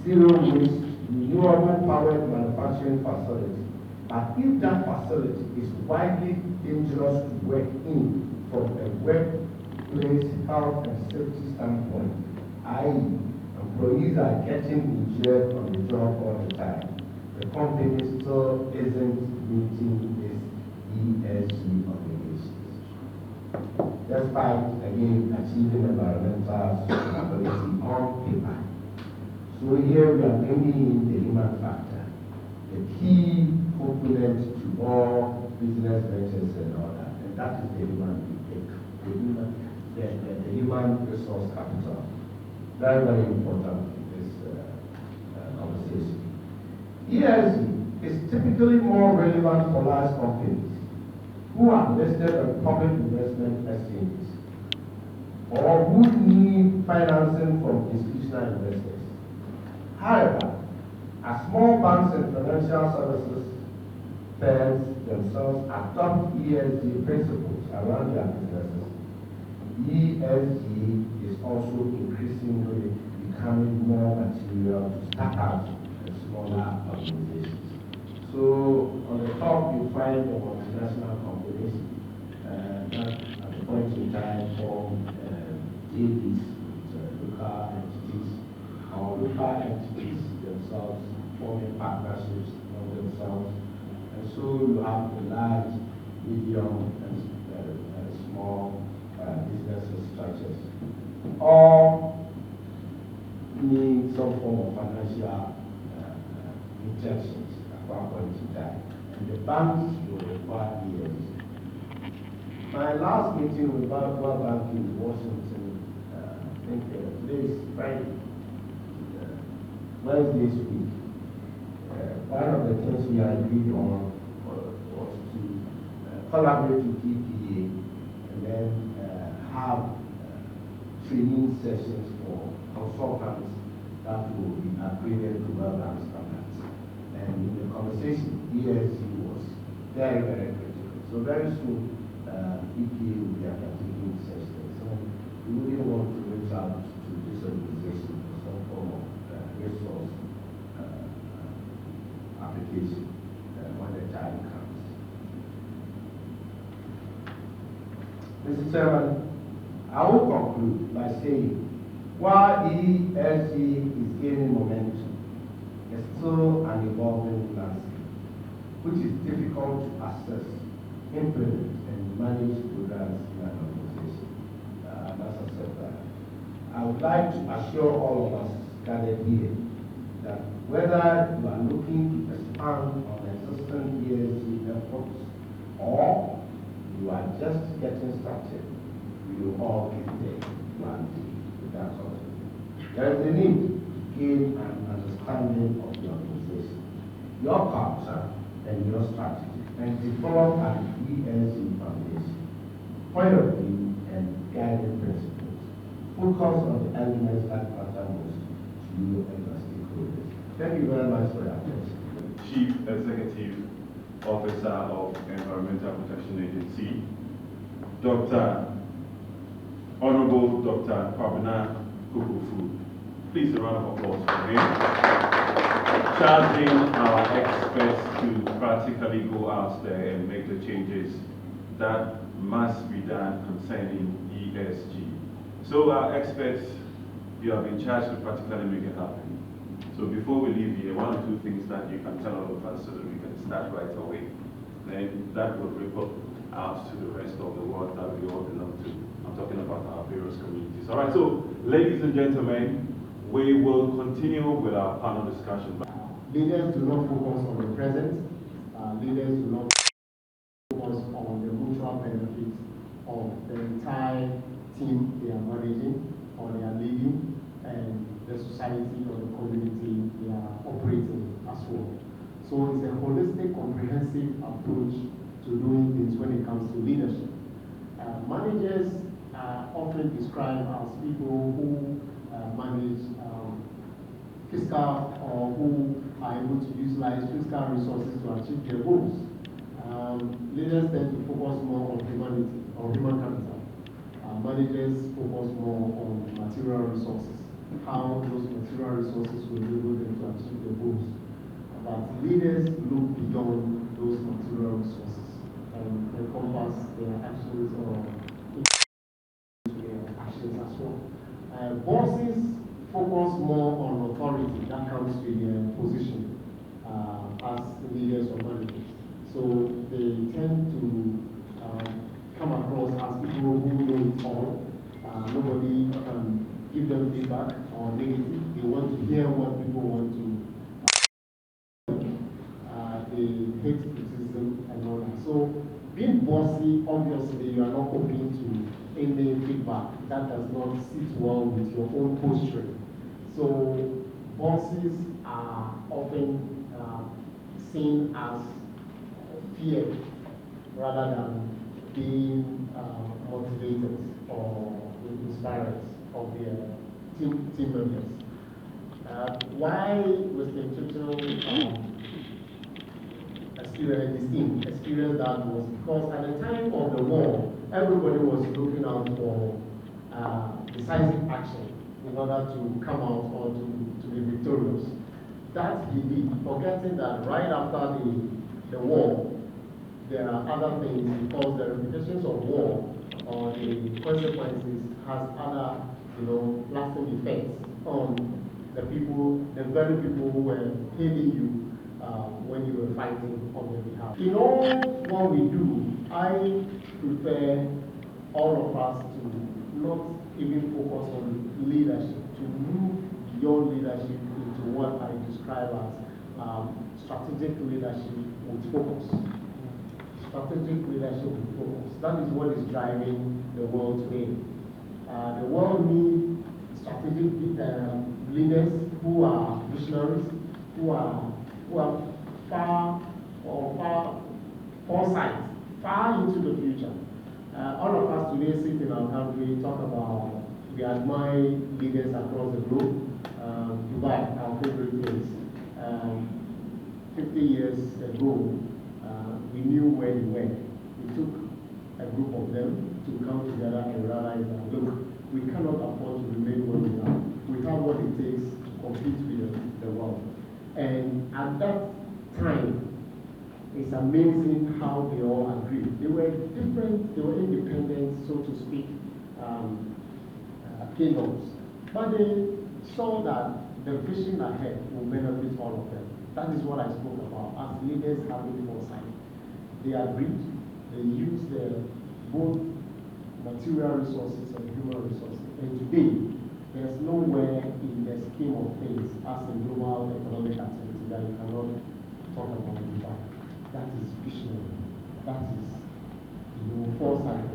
zero waste, renewable powered manufacturing facility. But if that facility is widely dangerous to work in from a workplace health and safety standpoint, i.e., employees are getting injured on the job all the time, the company still isn't meeting its ESG obligations. Despite, again, achieving environmental sustainability on paper. So here we are bringing in the human factor, the key component to all business ventures and all that, and that is the human resource capital. Very, very important in this conversation. ESG is typically more relevant for large companies who are listed on public investment exchanges or who need financing from institutional investors. However, as small banks and financial services firms themselves adopt ESG principles around their businesses, ESG is also increasingly becoming more material to startups and smaller organizations. So on the top you find the multinational companies that at the point in time form JVs with local entities, or local entities themselves forming partnerships among themselves. And so you have the large, medium, and small businesses structures. All need some form of financial injections at one point in time. And the banks will require ESG. My last meeting with World Bank in Washington, I think today is Friday, Wednesday's week. One of the things we agreed on was to collaborate with EPA and then have training sessions for consultants that will be upgraded to World Bank standards. And in the conversation, ESG was very, very critical. So very soon, EPA will be undertaking sessions. So we really want to reach out to this organization for some form of resource application when the time comes. Mr. Chairman, I will conclude by saying, while ESG is gaining momentum, it's still an evolving landscape, which is difficult to assess, implement, and manage programs in an organization. As I said that, I would like to assure all of us gathered here that whether you are looking to expand on existing ESG efforts or you are just getting started, we will all get there one day with that concept. There is a need to gain an understanding of the organization, your culture, and your strategy, and develop an ESG foundation, point of view, and guiding principles. Focus on the elements that matter most to you and your stakeholders. Thank you very much for your attention. Chief Executive Officer of Environmental Protection Agency, Honorable Dr. Kwabena Kukufu. Please a round of applause for him. Charging our experts to practically go out there and make the changes that must be done concerning ESG. So our experts, you have been charged to practically make it happen. So before we leave here, one or two things that you can tell all of us so that we can start right away. Then that will ripple out to the rest of the world that we all belong to. I'm talking about our various communities. All right, so ladies and gentlemen, we will continue with our panel discussion. Leaders do not focus on the present. Leaders do not focus on the mutual benefits of the entire team they are managing or they are leading and the society or the community they are operating as well. So it's a holistic, comprehensive approach to doing things when it comes to leadership. Managers are often described as people who manage fiscal or who are able to utilize fiscal resources to achieve their goals. Leaders tend to focus more on humanity or human capital. Managers focus more on material resources, how those material resources will enable them to achieve their goals. But leaders look beyond those material resources and encompass their actions or their actions as well. Bosses focus more on authority that comes with their position as leaders or managers. So they tend to come across as people who know it all. Nobody can give them feedback or negative. They want to hear what people want to. They hate criticism and all that. So being bossy, obviously you are not open to any feedback that does not sit well with your own posture. So bosses are often seen as feared rather than being motivated or inspired of their team members. Why Mr. Churchill experienced that was because at the time of the war, everybody was looking out for decisive action in order to come out or to be victorious. That he did, forgetting that right after the war, there are other things because the repercussions of war or the consequences has other, lasting effects on the people, the very people who were hailing you when you were fighting on their behalf. In all what we do, I prefer all of us to not even focus on leadership, to move beyond leadership into what I describe as strategic leadership with focus. Strategic leadership with focus. That is what is driving the world today. The world needs strategic leaders who are visionaries, who are foresight, far into the future. All of us today sit in our country, talk about, we admire leaders across the globe. Dubai, our favorite place. 50 years ago, we knew where we were. We took a group of them to come together and realize that, look, we cannot afford to remain where we are. We have what it takes to compete with the world. And at that time, it's amazing how they all agreed. They were different, they were independent, so to speak, kingdoms. But they saw that the vision ahead will benefit all of them. That is what I spoke about, as leaders having foresight. They agreed, they used both material resources and human resources. And today, there's nowhere in the scheme of things as a global economic activity that you cannot talk about Dubai. That is visionary. That is, foresight,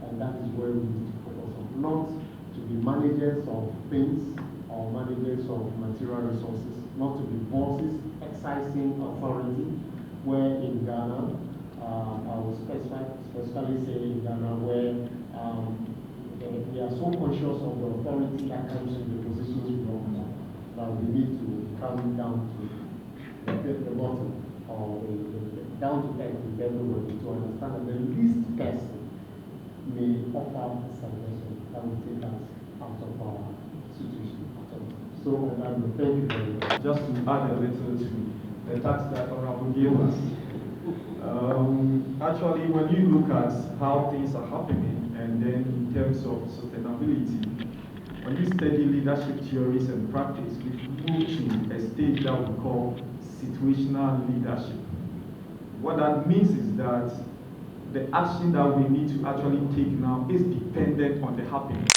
and that is where we need to focus on. Not to be managers of things or managers of material resources, not to be bosses exercising authority. Where in Ghana, I will specifically say in Ghana, where we are so conscious of the authority that comes with the positions we occupy that we need to come down to the bottom or down to earth with everybody to understand that the least person may offer a suggestion that will take us out of our situation. So I will thank you very much. Just to add a little to the task that Honorable gave us. Actually, when you look at how things are happening, and then in terms of sustainability, when you study leadership theories and practice, we move to a stage that we call situational leadership. What that means is that the action that we need to actually take now is dependent on the happening.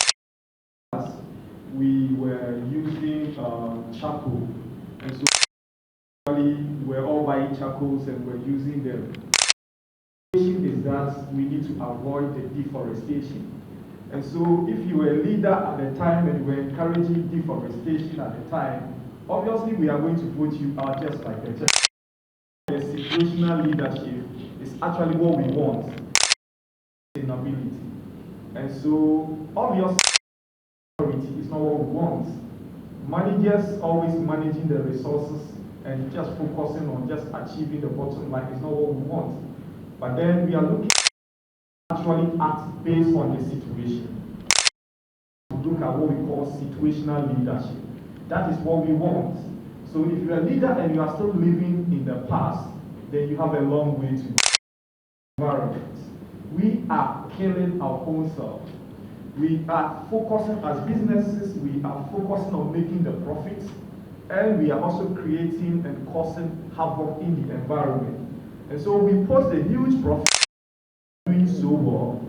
We were using charcoal, and so we're all buying charcoals and we're using them. Is that we need to avoid the deforestation. And so if you were a leader at the time and you were encouraging deforestation at the time, obviously we are going to vote you out just like the church. The situational leadership is actually what we want. Sustainability. And so obviously is not what we want. Managers always managing the resources and just focusing on just achieving the bottom line is not what we want. But then we are looking to actually act based on the situation. Look at what we call situational leadership. That is what we want. So if you're a leader and you are still living in the past, then you have a long way to go. Environment. We are killing our own self. We are focusing as businesses, we are focusing on making the profits, and we are also creating and causing havoc in the environment. And so we post a huge profit doing so well,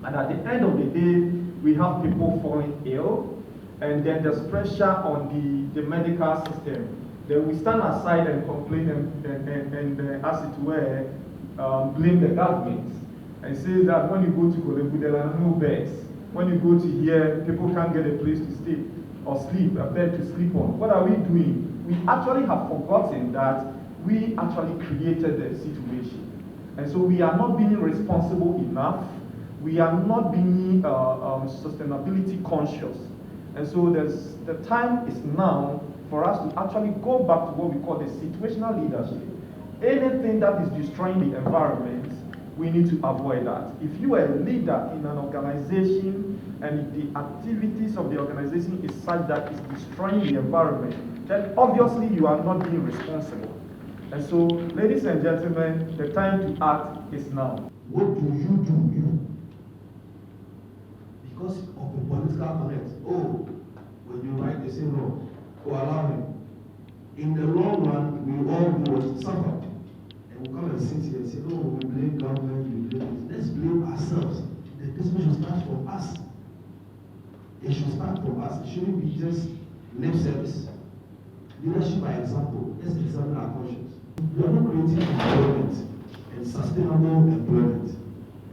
and at the end of the day, we have people falling ill, and then there's pressure on the medical system. Then we stand aside and complain and as it were, blame the government and say that when you go to Kolebu, there are no beds. When you go to here, people can't get a place to stay or sleep, a bed to sleep on. What are we doing? We actually have forgotten that we actually created the situation. And so we are not being responsible enough. We are not being sustainability conscious. And so the time is now for us to actually go back to what we call the situational leadership. Anything that is destroying the environment, we need to avoid that. If you are a leader in an organization and if the activities of the organization is such that it's destroying the environment, then obviously you are not being responsible. And so, ladies and gentlemen, the time to act is now. What do you? Because of the political correct. Oh, when you write, they say no. Oh, allow me. In the long run, we all do what suffered. And we come and sit here and say, oh, we blame government, we blame this. Let's blame ourselves. The business should start from us. It should start from us. It shouldn't be just lip service. Leadership by example. Let's examine our conscience. We are not creating employment and sustainable employment.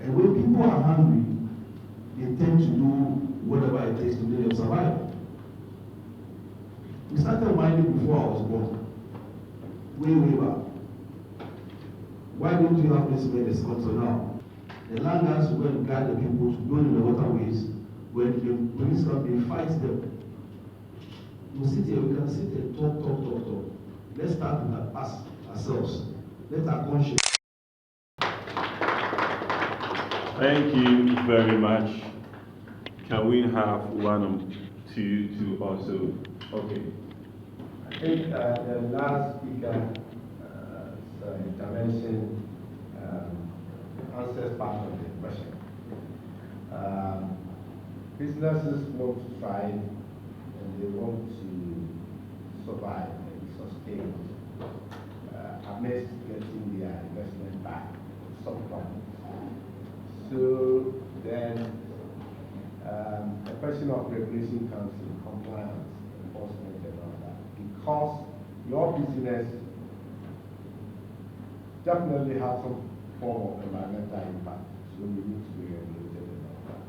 And when people are hungry, they tend to do whatever it takes to make them survive. We started mining before I was born. Way back. Why don't we have this made this until now? The landers go and guide the people to go in the waterways. When the police come, they fight them. We sit here, we can sit and talk. Let's start with us, ourselves. Let our conscience. Thank you very much. Can we have one or two to also? Okay. I think the last speaker intervention answers part of the question. Businesses want to thrive and they want to survive and sustain amidst getting their investment back, some profit. So then the question of regulation comes in compliance, enforcement and all that. Because your business definitely has some form of environmental impact, so you need to be regulated and all that.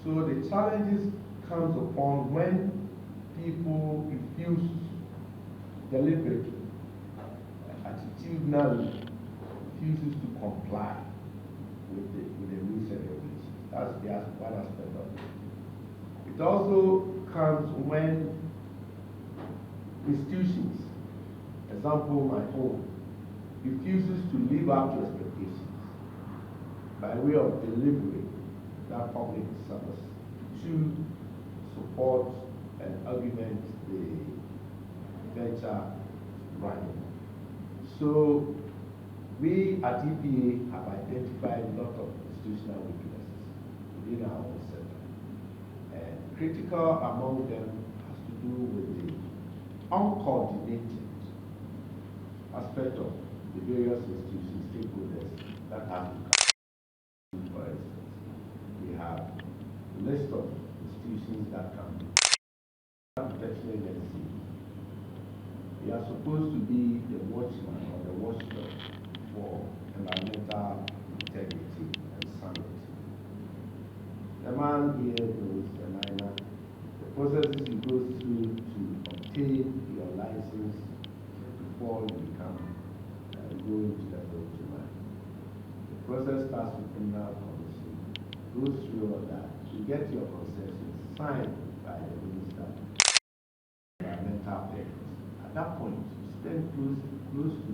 So the challenges comes upon when people refuse deliberately, attitudinally, refuses to comply with the rules and regulations. That's one aspect of it. It also comes when institutions, example my own, refuses to live up to expectations by way of delivering that public service to support and augment the venture running. So We at EPA have identified a lot of institutional weaknesses within our own sector. And critical among them has to do with the uncoordinated aspect of the various institutions, stakeholders that have to come. For instance, we have a list of institutions that can be protection agency. We are supposed to be the watchman or the watchdog for environmental integrity and sanity. The man here knows the minor, the processes you go through to obtain your license before you become go into the gold mine. The process starts with criminal commission, goes through all that. You get your concession signed by the minister. Environmental affairs. At that point, you spend close to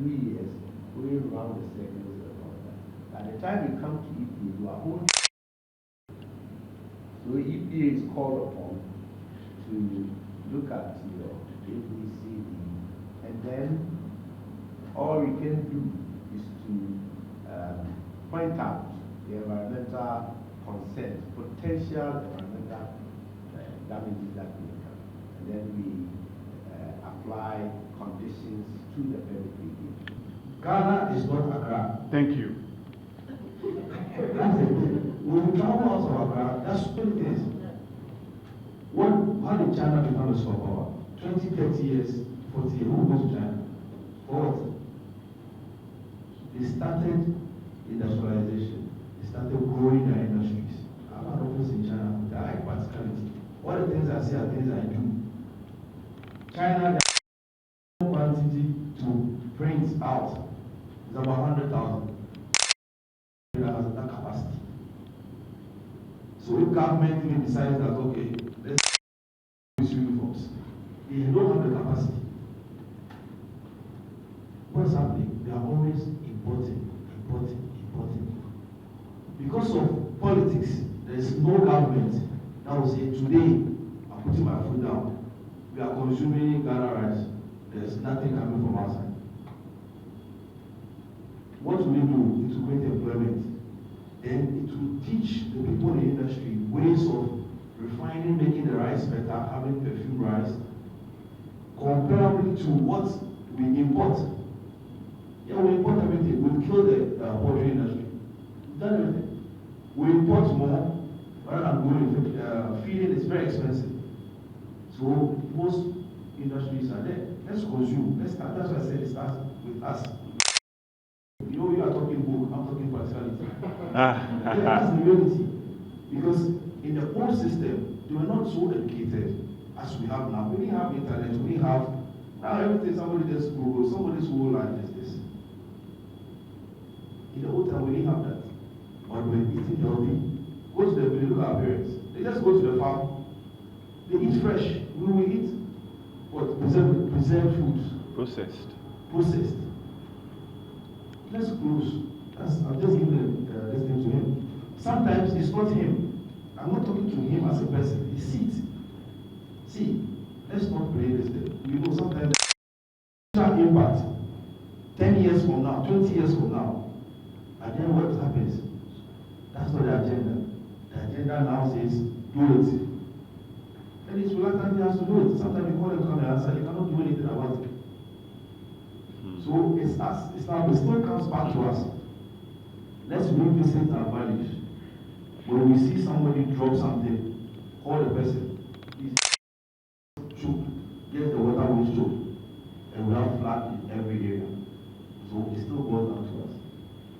2 years going around the circles and all that. By the time you come to EPA, you are only. So EPA is called upon to look at your ABCD, and then all we can do is to point out the environmental concerns, potential environmental damages that may come, and then we apply conditions to the benefit. Ghana is not Accra. Thank you. That's it. When we travel out of Accra, that's what it is. How did China become a superpower? 20, 30 years, 40 years, who goes to China? For what? They started industrialization. They started growing their industries. I'm an office in China with the high practicality. All the things I see are things I do. China, the quantity to print out is about 100,000. It has that capacity. So if government even decides that, okay, let's use uniforms, they don't have the capacity. What's happening? They are always importing. Because of politics, there is no government that will say, today, I'm putting my foot down. We are consuming Ghana rice. There's nothing coming from outside. What will it do? It will create employment. Then it will teach the people in the industry ways of refining, making the rice better, having perfume rice, comparably to what we import. Yeah, we import everything. We kill the poultry industry. We've done everything. We import more, rather than going feeding is very expensive. So most industries are there. Let's consume. Let's start. That's why I said it starts with us. You know, you are talking book, I'm talking practicality. That's the reality. Because in the old system, they were not so educated as we have now. We didn't have internet, we didn't have, now everything, somebody just Google, somebody's whole life is this. In the old time, we didn't have that. But we're eating healthy. Go to the village, look at our parents. They just go to the farm. They eat fresh. We will eat what? Preserved foods. Processed. Let's close. I'm just giving this thing to him. Sometimes it's not him. I'm not talking to him as a person. He sees. See, let's not play this thing. You know, sometimes impact 10 years from now, 20 years from now, and then what happens? That's not the agenda. The agenda now says, do it. And it's reluctant he has to do it. Sometimes you call him, come and answer, he cannot do anything about it. So it's us, it's now, it still comes back to us. Let's revisit our values. When we see somebody drop something, call the person. Please choke. Get the water with choke. And we have flat in every area. So it still goes down to us.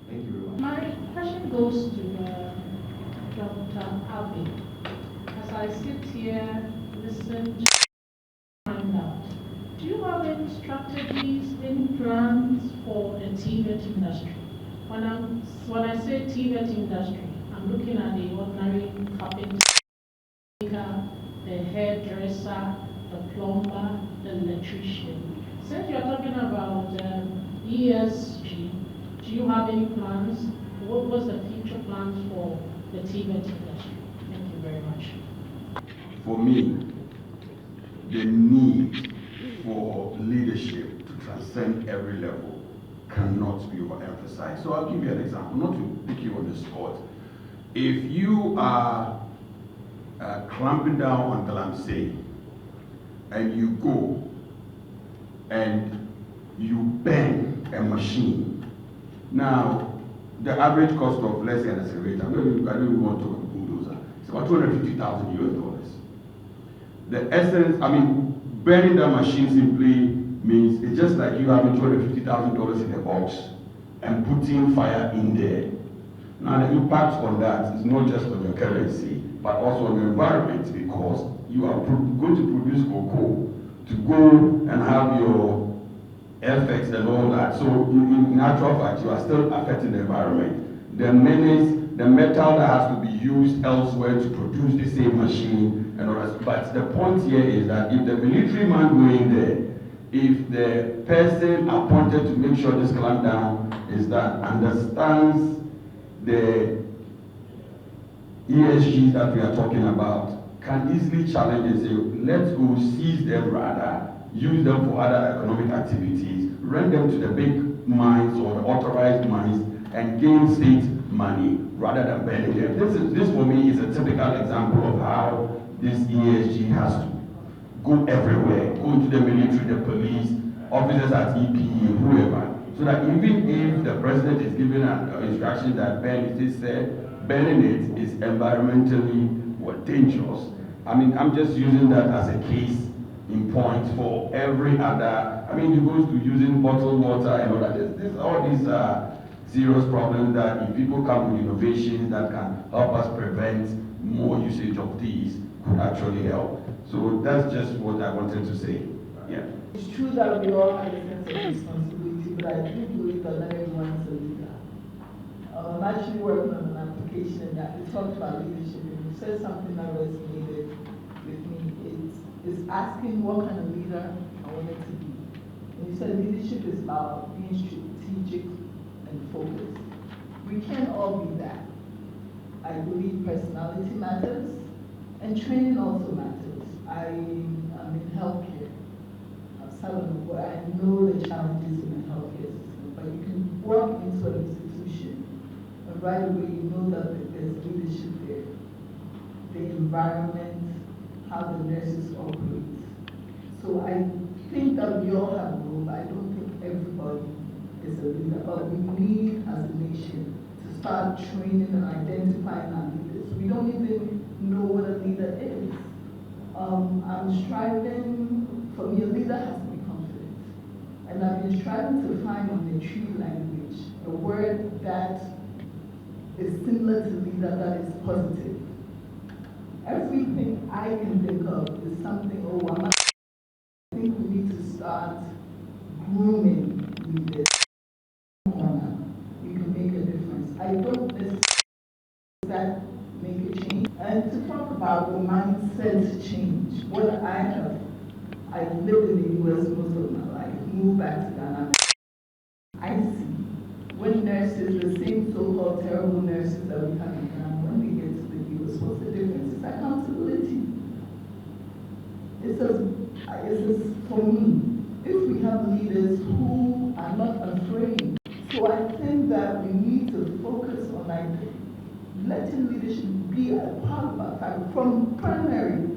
Thank you very much. My question goes to Dr. Abbey. As I sit here, listen to find out, do you have any strategies, any plans for the TVET industry? When I say TVET industry, I'm looking at the ordinary carpenter, the hairdresser, the plumber, the electrician. Since you're talking about ESG, do you have any plans? What was the future plans for the TVET industry? Thank you very much. For me, the need for leadership to transcend every level cannot be overemphasized. So I'll give you an example, not to pick you on the spot. If you are clamping down on Galamsey and you go and you burn a machine, now the average cost of, let's say, an excavator, I don't even want to talk about bulldozer, it's about $250,000 US. The essence, burning that machine simply means it's just like you having $250,000 in a box and putting fire in there. Now the impact on that is not just on your currency, but also on your environment, because you are going to produce cocoa to go and have your effects and all that. So in actual fact, you are still affecting the environment. The metal that has to be used elsewhere to produce the same machine and all that. But the point here is that if the military man going there, if the person appointed to make sure this clamp down is that understands the ESGs that we are talking about, can easily challenge and say, let's go seize them rather, use them for other economic activities, rent them to the big mines or the authorized mines and gain state money rather than burning them. This for me is a typical example of how this ESG has to go everywhere, go into the military, the police, officers at EPE, whoever. So that even if the president is giving an instruction that burning it is environmentally dangerous. I'm just using that as a case in point for every other. It goes to using bottled water and all that. All these serious problems that if people come with innovations that can help us prevent more usage of these could actually help. So that's just what I wanted to say. Yeah. It's true that we all have a sense of responsibility, but I do believe that not everyone is a leader. I'm actually working on an application that we talked about leadership, and you said something that resonated with me. It's asking what kind of leader I wanted to be. And you said leadership is about being strategic and focused. We can't all be that. I believe personality matters, and training also matters. I'm in healthcare. I know the challenges in the healthcare system, but you can walk into an institution and right away you know that there's leadership there. The environment, how the nurses operate. So I think that we all have a role. I don't think everybody is a leader, but we need as a nation to start training and identifying our leaders. We don't even know what a leader is. I'm striving, for me a leader has to be confident. And I've been striving to find in the tree language a word that is similar to leader that is positive. Everything I can think of is something, I think we need to start grooming leaders. You can make a difference. I don't necessarily that make a change. And to talk about the mindset change, I've lived in the US most of my life, moved back to Ghana. I see when nurses, the same so-called terrible nurses that we have in Ghana, when we get to the US, what's the difference? It's accountability. For me, if we have leaders who are not afraid, so I think that we need to focus on letting leadership be a part of our family from primary,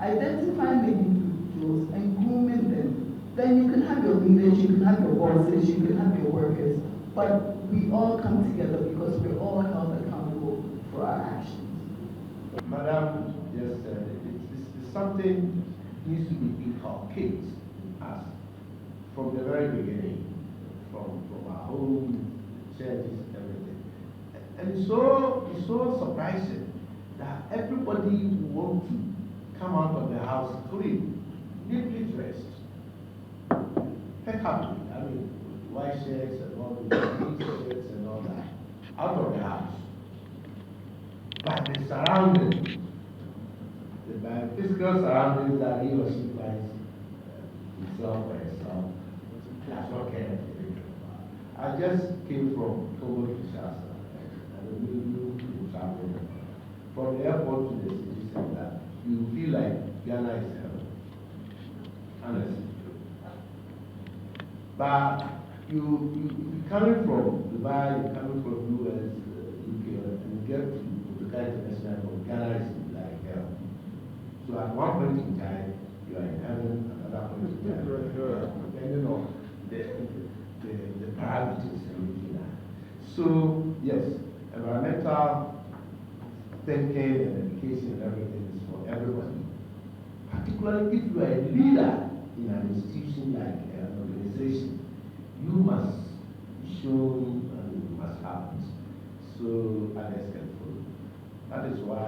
identifying the individuals and grooming them. Then you can have your leaders, you can have your bosses, you can have your workers, but we all come together because we're all held accountable for our actions. Madam just said it's something needs to be inculcated as from the very beginning, from our home, churches, everything. And it's so surprising that everybody wants to come out of the house clean, neatly dressed, impeccably. White shirts and all the green shirts and all that, out of the house. But the surroundings, the physical surroundings that he or she finds himself or herself, that's not care. I just came from Togo to Shasta. From the airport to the city center, you feel like Ghana is heaven. Honestly. But you coming from Dubai, you're coming from US, UK, and you get to the kind of international from Ghana is like hell. So at one point in time, you are in heaven, another point in time, depending on the parameters you're looking at. So yes, environmental thinking and education and everything is for everybody. Particularly if you are a leader in an institution like an organization, you must show and you must have it. So others can follow. That is why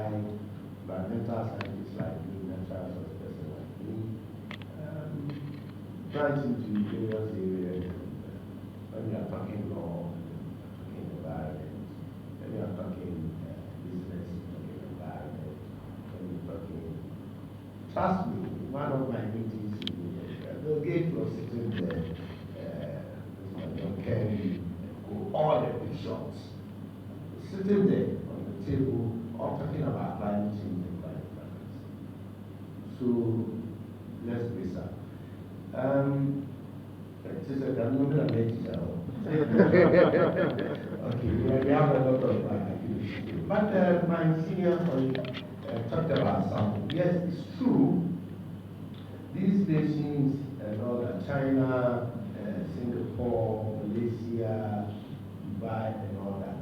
environmental scientists like me, natural resource person like me, branch into various areas. When we are talking law, talking environment, when we are talking business, talking environment, when we are talking. Trust me, one of my meetings, the gate was sitting there, John Kerry, all the big shots, sitting there on the table, all talking about climate change and climate finance. So, let's face it. I'm not going to make it Okay, we have a lot of activities. But my senior colleague talked about something. Yes, it's true. These nations and all that, China, Singapore, Malaysia, Dubai, and all that.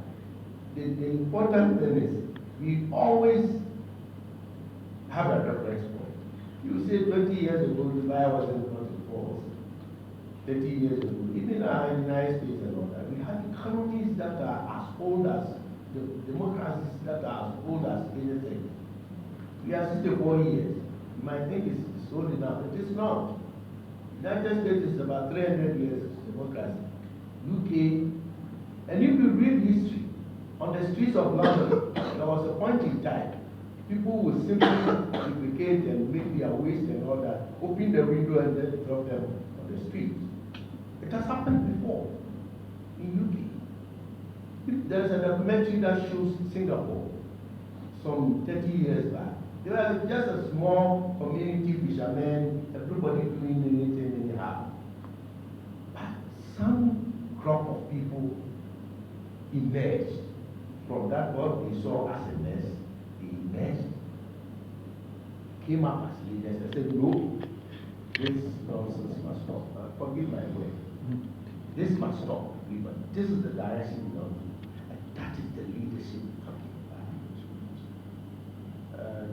The important thing is we always have a reference point. You say 20 years ago, Dubai wasn't what it was. 30 years ago, even in the United States and all that, we have economies that are as old as the democracies that are as old as anything. We are 64 years. You might think it's old enough, but it's not. United States is about 300 years of democracy. UK, and if you read history, on the streets of London, there was a point in time, people would simply duplicate and make their waste and all that, open the window and then drop them on the street. It has happened before in UK. There's a documentary that shows Singapore some 30 years back. They were just a small community fishermen, everybody doing anything anyhow. But some crop of people emerged from that what we saw as a mess. They emerged, came up as leaders and said, no, this nonsense must stop. Forgive my word. This must stop. This is the direction we want to do. And that is the leadership we're talking about.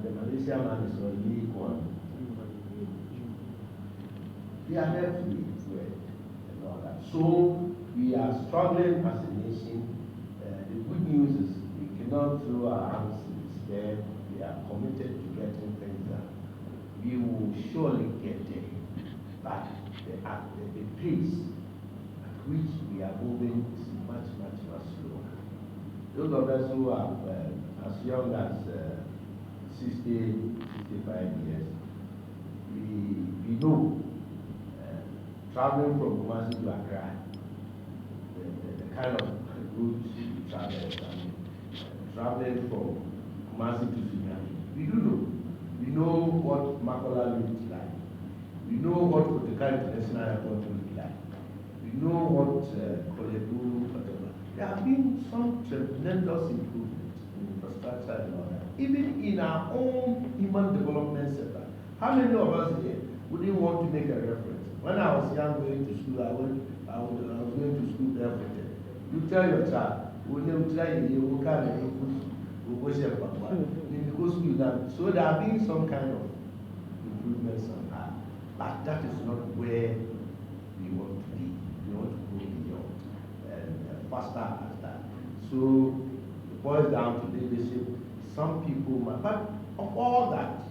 The Malaysian man is on Lee Kuan. They are there to be and all that. So we are struggling as a nation. The good news is we cannot throw our hands in despair. We are committed to getting things done. We will surely get there. But the pace at which we are moving is much, much, much slower. Those of us who are as young as 60, 65 years, we know traveling from Kumasi to Accra, the kind of route we travel, traveling from Kumasi to Sunyani, we do know. We know what Makola looks like. We know what the kind of International Airport looks like. We know what Kolebu, whatever. There have been some tremendous improvements in infrastructure and all that. Even in our own human development sector. How many of us here wouldn't want to make a reference? When I was young going to school, I was going to school barefooted. You tell your child, we'll try you will come and we'll go share Papa. You go school now. So there have been some kind of improvements on that. But that is not where we want to be. We want to go beyond and faster as that. So it boils down to leadership. Some people might, but of all that,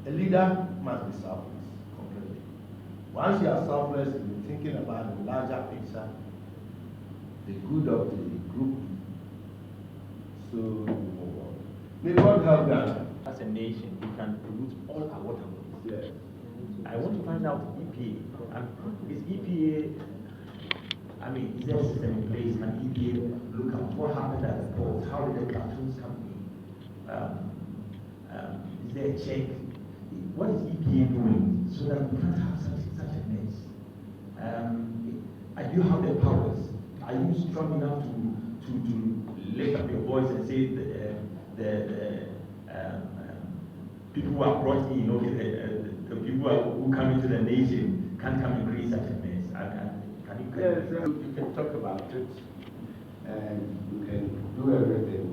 a leader must be selfless completely. Once you are selfless and you're thinking about the larger picture, the good of the group, so we move on. May God help Ghana. As a nation, we can pollute all our water bodies. Yes. I want to find out EPA. Is EPA, I mean, is there a system in place? Can EPA look at what happened at the port? How did the cartoons company? Is there a check? What is EPA doing so that we can't have such a mess? you have the powers? Are you strong enough to lift up your voice and say the people who are brought in, the people who come into the nation can't come and create such a mess? Yes, you can talk about it, and you can do everything,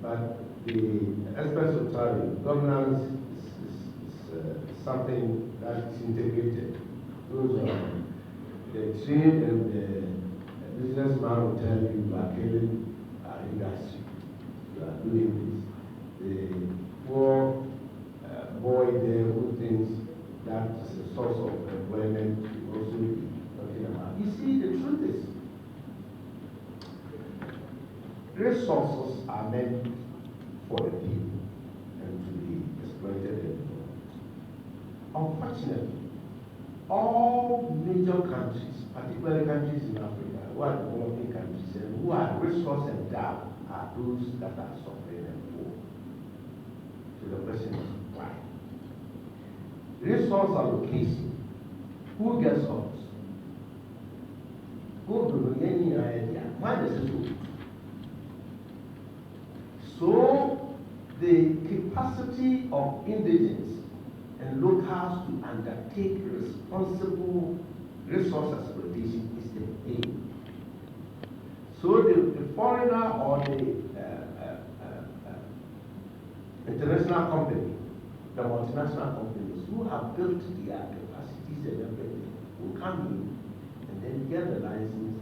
but the aspects of governance is something that is integrated. Those are the trade and the businessman will tell you you are killing our industry, you are doing this. The poor boy there who thinks that is a source of employment will also be talking about. You see, the truth is, resources are meant for the people and to be exploited and developed. Unfortunately, all major countries, particularly countries in Africa, who are developing countries and who are resource endowed, are those that are suffering and poor. So the question is why? Resource allocation, who gets us? Who do any idea? Why does it go? So the capacity of indigenous and locals to undertake responsible resource exploitation is the aim. So the foreigner or the international company, the multinational companies who have built their capacities and everything will come in and then get the license,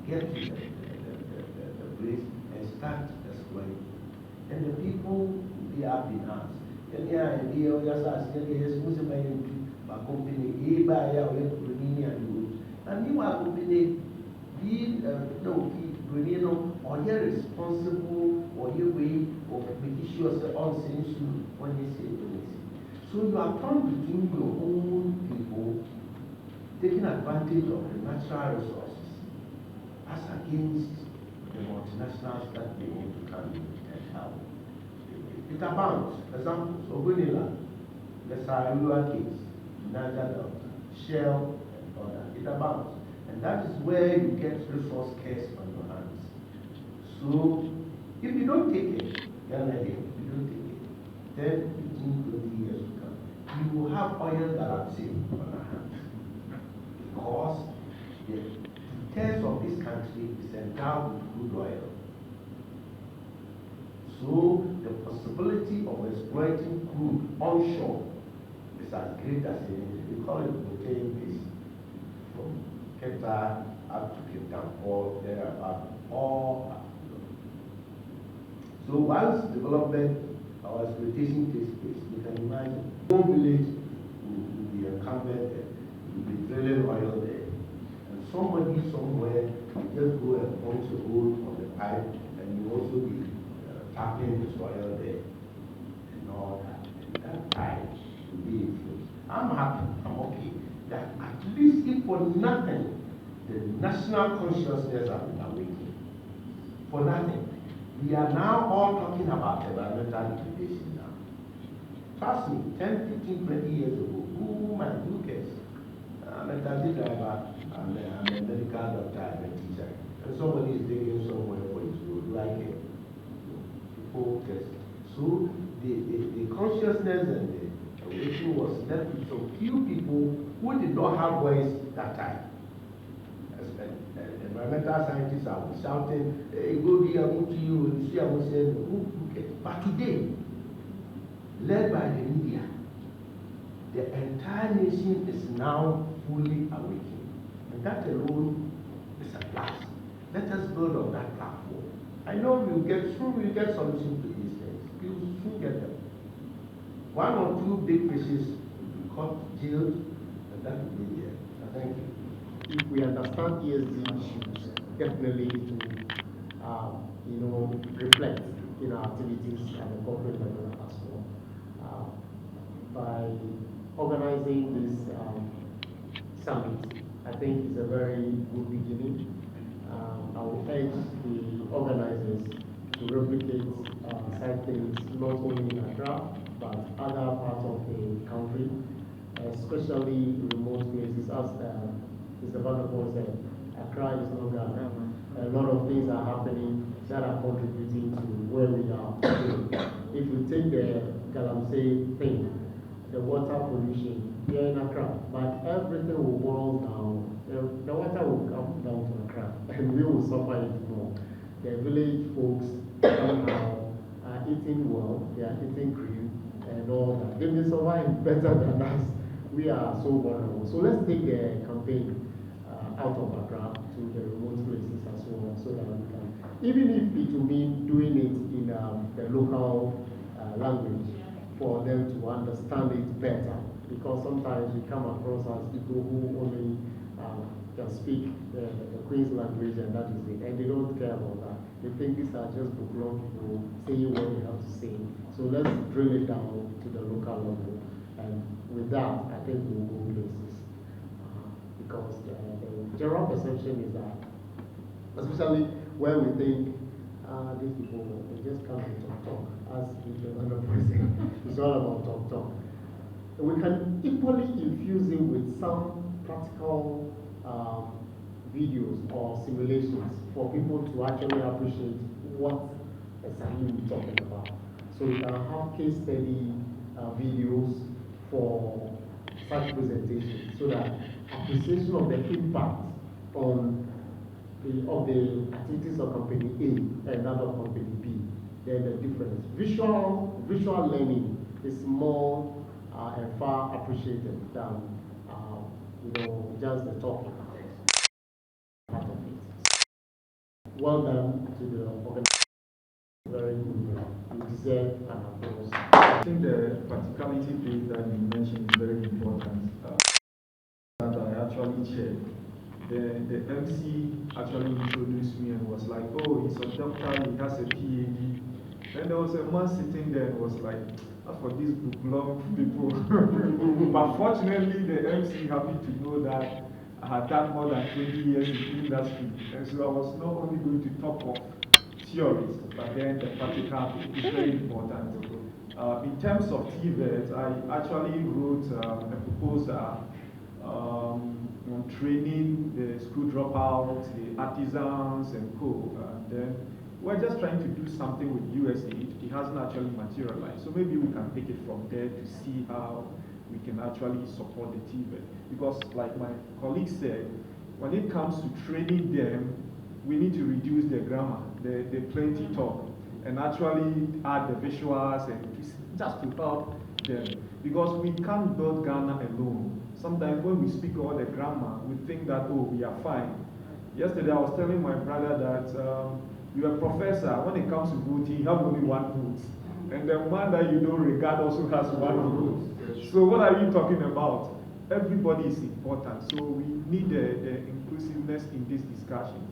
get to the place and start exploiting. And the people, they have been asked. And yeah, and they just ask, yes, who's the man my company, A by our and you are company, be no, Bruno, or you're responsible, or your way of making sure the all things when you say it. So you are trying between your own people, taking advantage of the natural resources, as against the multinationals that they want to come in and help. It abounds. Examples, Ogunila, the Sarua case, Niger Delta, Shell, and all that. It abounds. And that is where you get resource curse on your hands. So, if you don't take it, if you don't take it, 10, 15, 20 years to come, you will have oil galaxy on our hands. Because the taste of this country is endowed with crude oil. So the possibility of exploiting crude onshore is as great as anything. We call it protein base. From Qatar up to Cape Town, or there are all. So once development or exploitation takes place, you can imagine no village will be incumbent there, will be drilling oil there. And somebody somewhere will just go and punch a hole on the pipe, and you also be tapping the soil there and all that. And that pipe will be influenced. I'm happy, I'm okay, that at least if for nothing, the national consciousness has been awakened. For nothing. We are now all talking about environmental degradation now. Trust me, 10, 15, 20 years ago, who cares? I'm a taxi driver, I'm a medical doctor, I'm a teacher. And somebody is taking somewhere for his road, do I care? People care. So the consciousness and the awakening was left with some few people who did not have voice that time. Environmental scientists are shouting, hey, go be a to you, and see, I will say, who cares? But today, led by the media, the entire nation is now fully awakened. And that alone is a plus. Let us build on that platform. I know we'll get solutions to these things. We'll soon get them. One or two big fishes will be caught, jailed, and that will be there. Thank you. If we understand ESG issues, definitely it will, reflect in our activities at the corporate level as well. By organizing this summit, I think it's a very good beginning. I will urge the organizers to replicate such things not only in Accra, but other parts of the country, especially remote places as Mr. Vanderpool said, Accra is not Ghana. A lot of things are happening that are contributing to where we are today. If we take the Galamsey thing, the water pollution here in Accra, but everything will boil down. The water will come down to Accra, and we will suffer it more. The village folks somehow are eating well, they are eating cream and all that. They may survive better than us. We are so vulnerable. So let's take the campaign out of Accra to the remote places as well, so that we can, even if it will mean doing it in the local language, for them to understand it better. Because sometimes we come across as people who only can speak the Queen's language, and that is it. And they don't care about that. They think these are just book-long people saying what they have to say. So let's drill it down to the local level. And with that, I think we'll go places. Because the general perception is that, especially where we think these people, they just come to talk, as the other person. It's all about talk. We can equally infuse it with some practical videos or simulations for people to actually appreciate what exactly we're talking about. So we can have case study videos for such presentations, so that appreciation of the impact on of the activities of company A and that of company B, then the difference. Visual learning is more and far appreciated than just the talking part of it. Well done to the organization. Very good. You deserve an applause. I think the practicality bit that you mentioned is very important. That I actually checked. The MC actually introduced me and was like, oh, he's a doctor, he has a PhD. Then there was a man sitting there and was like, for these book-long people. But fortunately, the MC happened to know that I had done more than 20 years in the industry. And so I was not only going to talk of theories, but then the practical is very important. In terms of TVET, I actually wrote a proposal on training the school dropouts, the artisans, and co. And then we're just trying to do something with USAID. It hasn't actually materialized. So maybe we can take it from there to see how we can actually support the TVET. Because like my colleague said, when it comes to training them, we need to reduce the grammar, the plenty talk, and actually add the visuals and just to help them. Because we can't build Ghana alone. Sometimes when we speak all the grammar, we think that, oh, we are fine. Yesterday I was telling my brother that you're a professor. When it comes to voting, you have only one vote. And the man that you don't regard also has one vote. So what are you talking about? Everybody is important. So we need the inclusiveness in this discussion.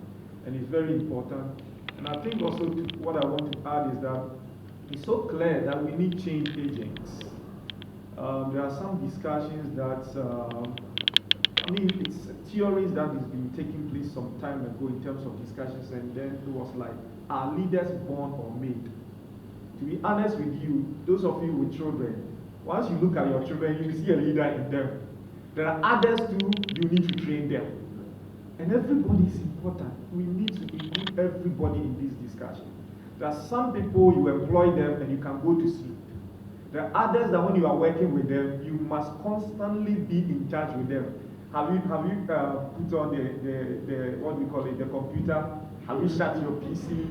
And it's very important. And I think also what I want to add is that it's so clear that we need change agents. There are some discussions that, it's theories that has been taking place some time ago in terms of discussions, and then it was like, are leaders born or made? To be honest with you, those of you with children, once you look at your children, you see a leader in them. There are others too, you need to train them. And everybody is important. We need to include everybody in this discussion. There are some people, you employ them and you can go to sleep. There are others that when you are working with them, you must constantly be in touch with them. Have you put on the what we call it, the computer? Have you shut your PC?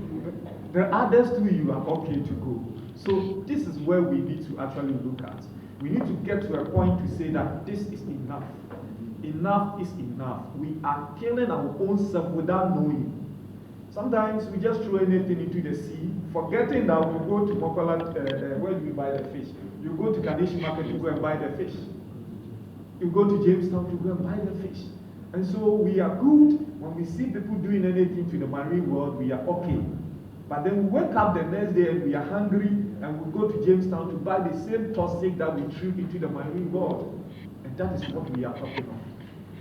There are others too, you are okay to go. So this is where we need to actually look at. We need to get to a point to say that this is enough. Enough is enough. We are killing our own self without knowing. Sometimes we just throw anything into the sea, forgetting that we go to Mokola, where do we buy the fish? You go to Kadeshi Market to go and buy the fish. You go to Jamestown to go and buy the fish. And so we are good when we see people doing anything to the marine world, we are okay. But then we wake up the next day and we are hungry and we go to Jamestown to buy the same toxic that we threw into the marine world. And that is what we are talking about.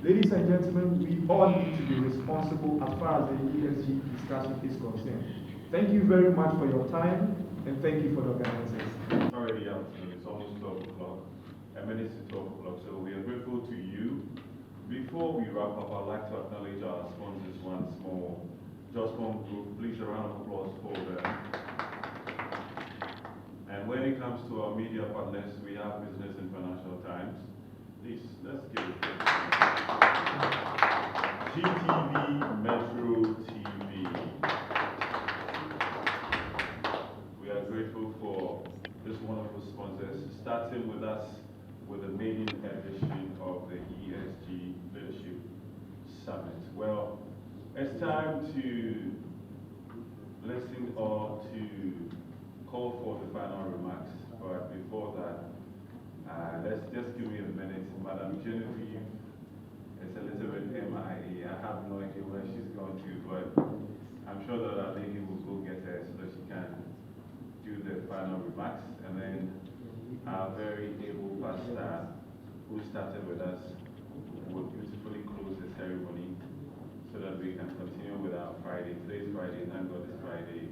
Ladies and gentlemen, we all need to be responsible as far as the ESG discussion is concerned. Thank you very much for your time, and thank you for the organizers. Already out, it's almost 12 o'clock, and minutes to 12 o'clock, so we are grateful to you. Before before we wrap up, I'd like to acknowledge our sponsors once more. Just one group, please a round of applause for them. And when it comes to our media partners, we have Business and Financial Times. Please, let's give it a GTV, Metro TV. We are grateful for this wonderful sponsors, starting with us with the maiden edition of the ESG Leadership Summit. Well, it's time to listen or to call for the final remarks. But before that, let's just give me a minute. Madam Genevieve is a little bit MIA. I have no idea where she's going to, but I'm sure that our lady will go get her so that she can do the final remarks. And then our very able pastor who started with us will beautifully close the ceremony so that we can continue with our Friday. Today's Friday, thank God it's Friday.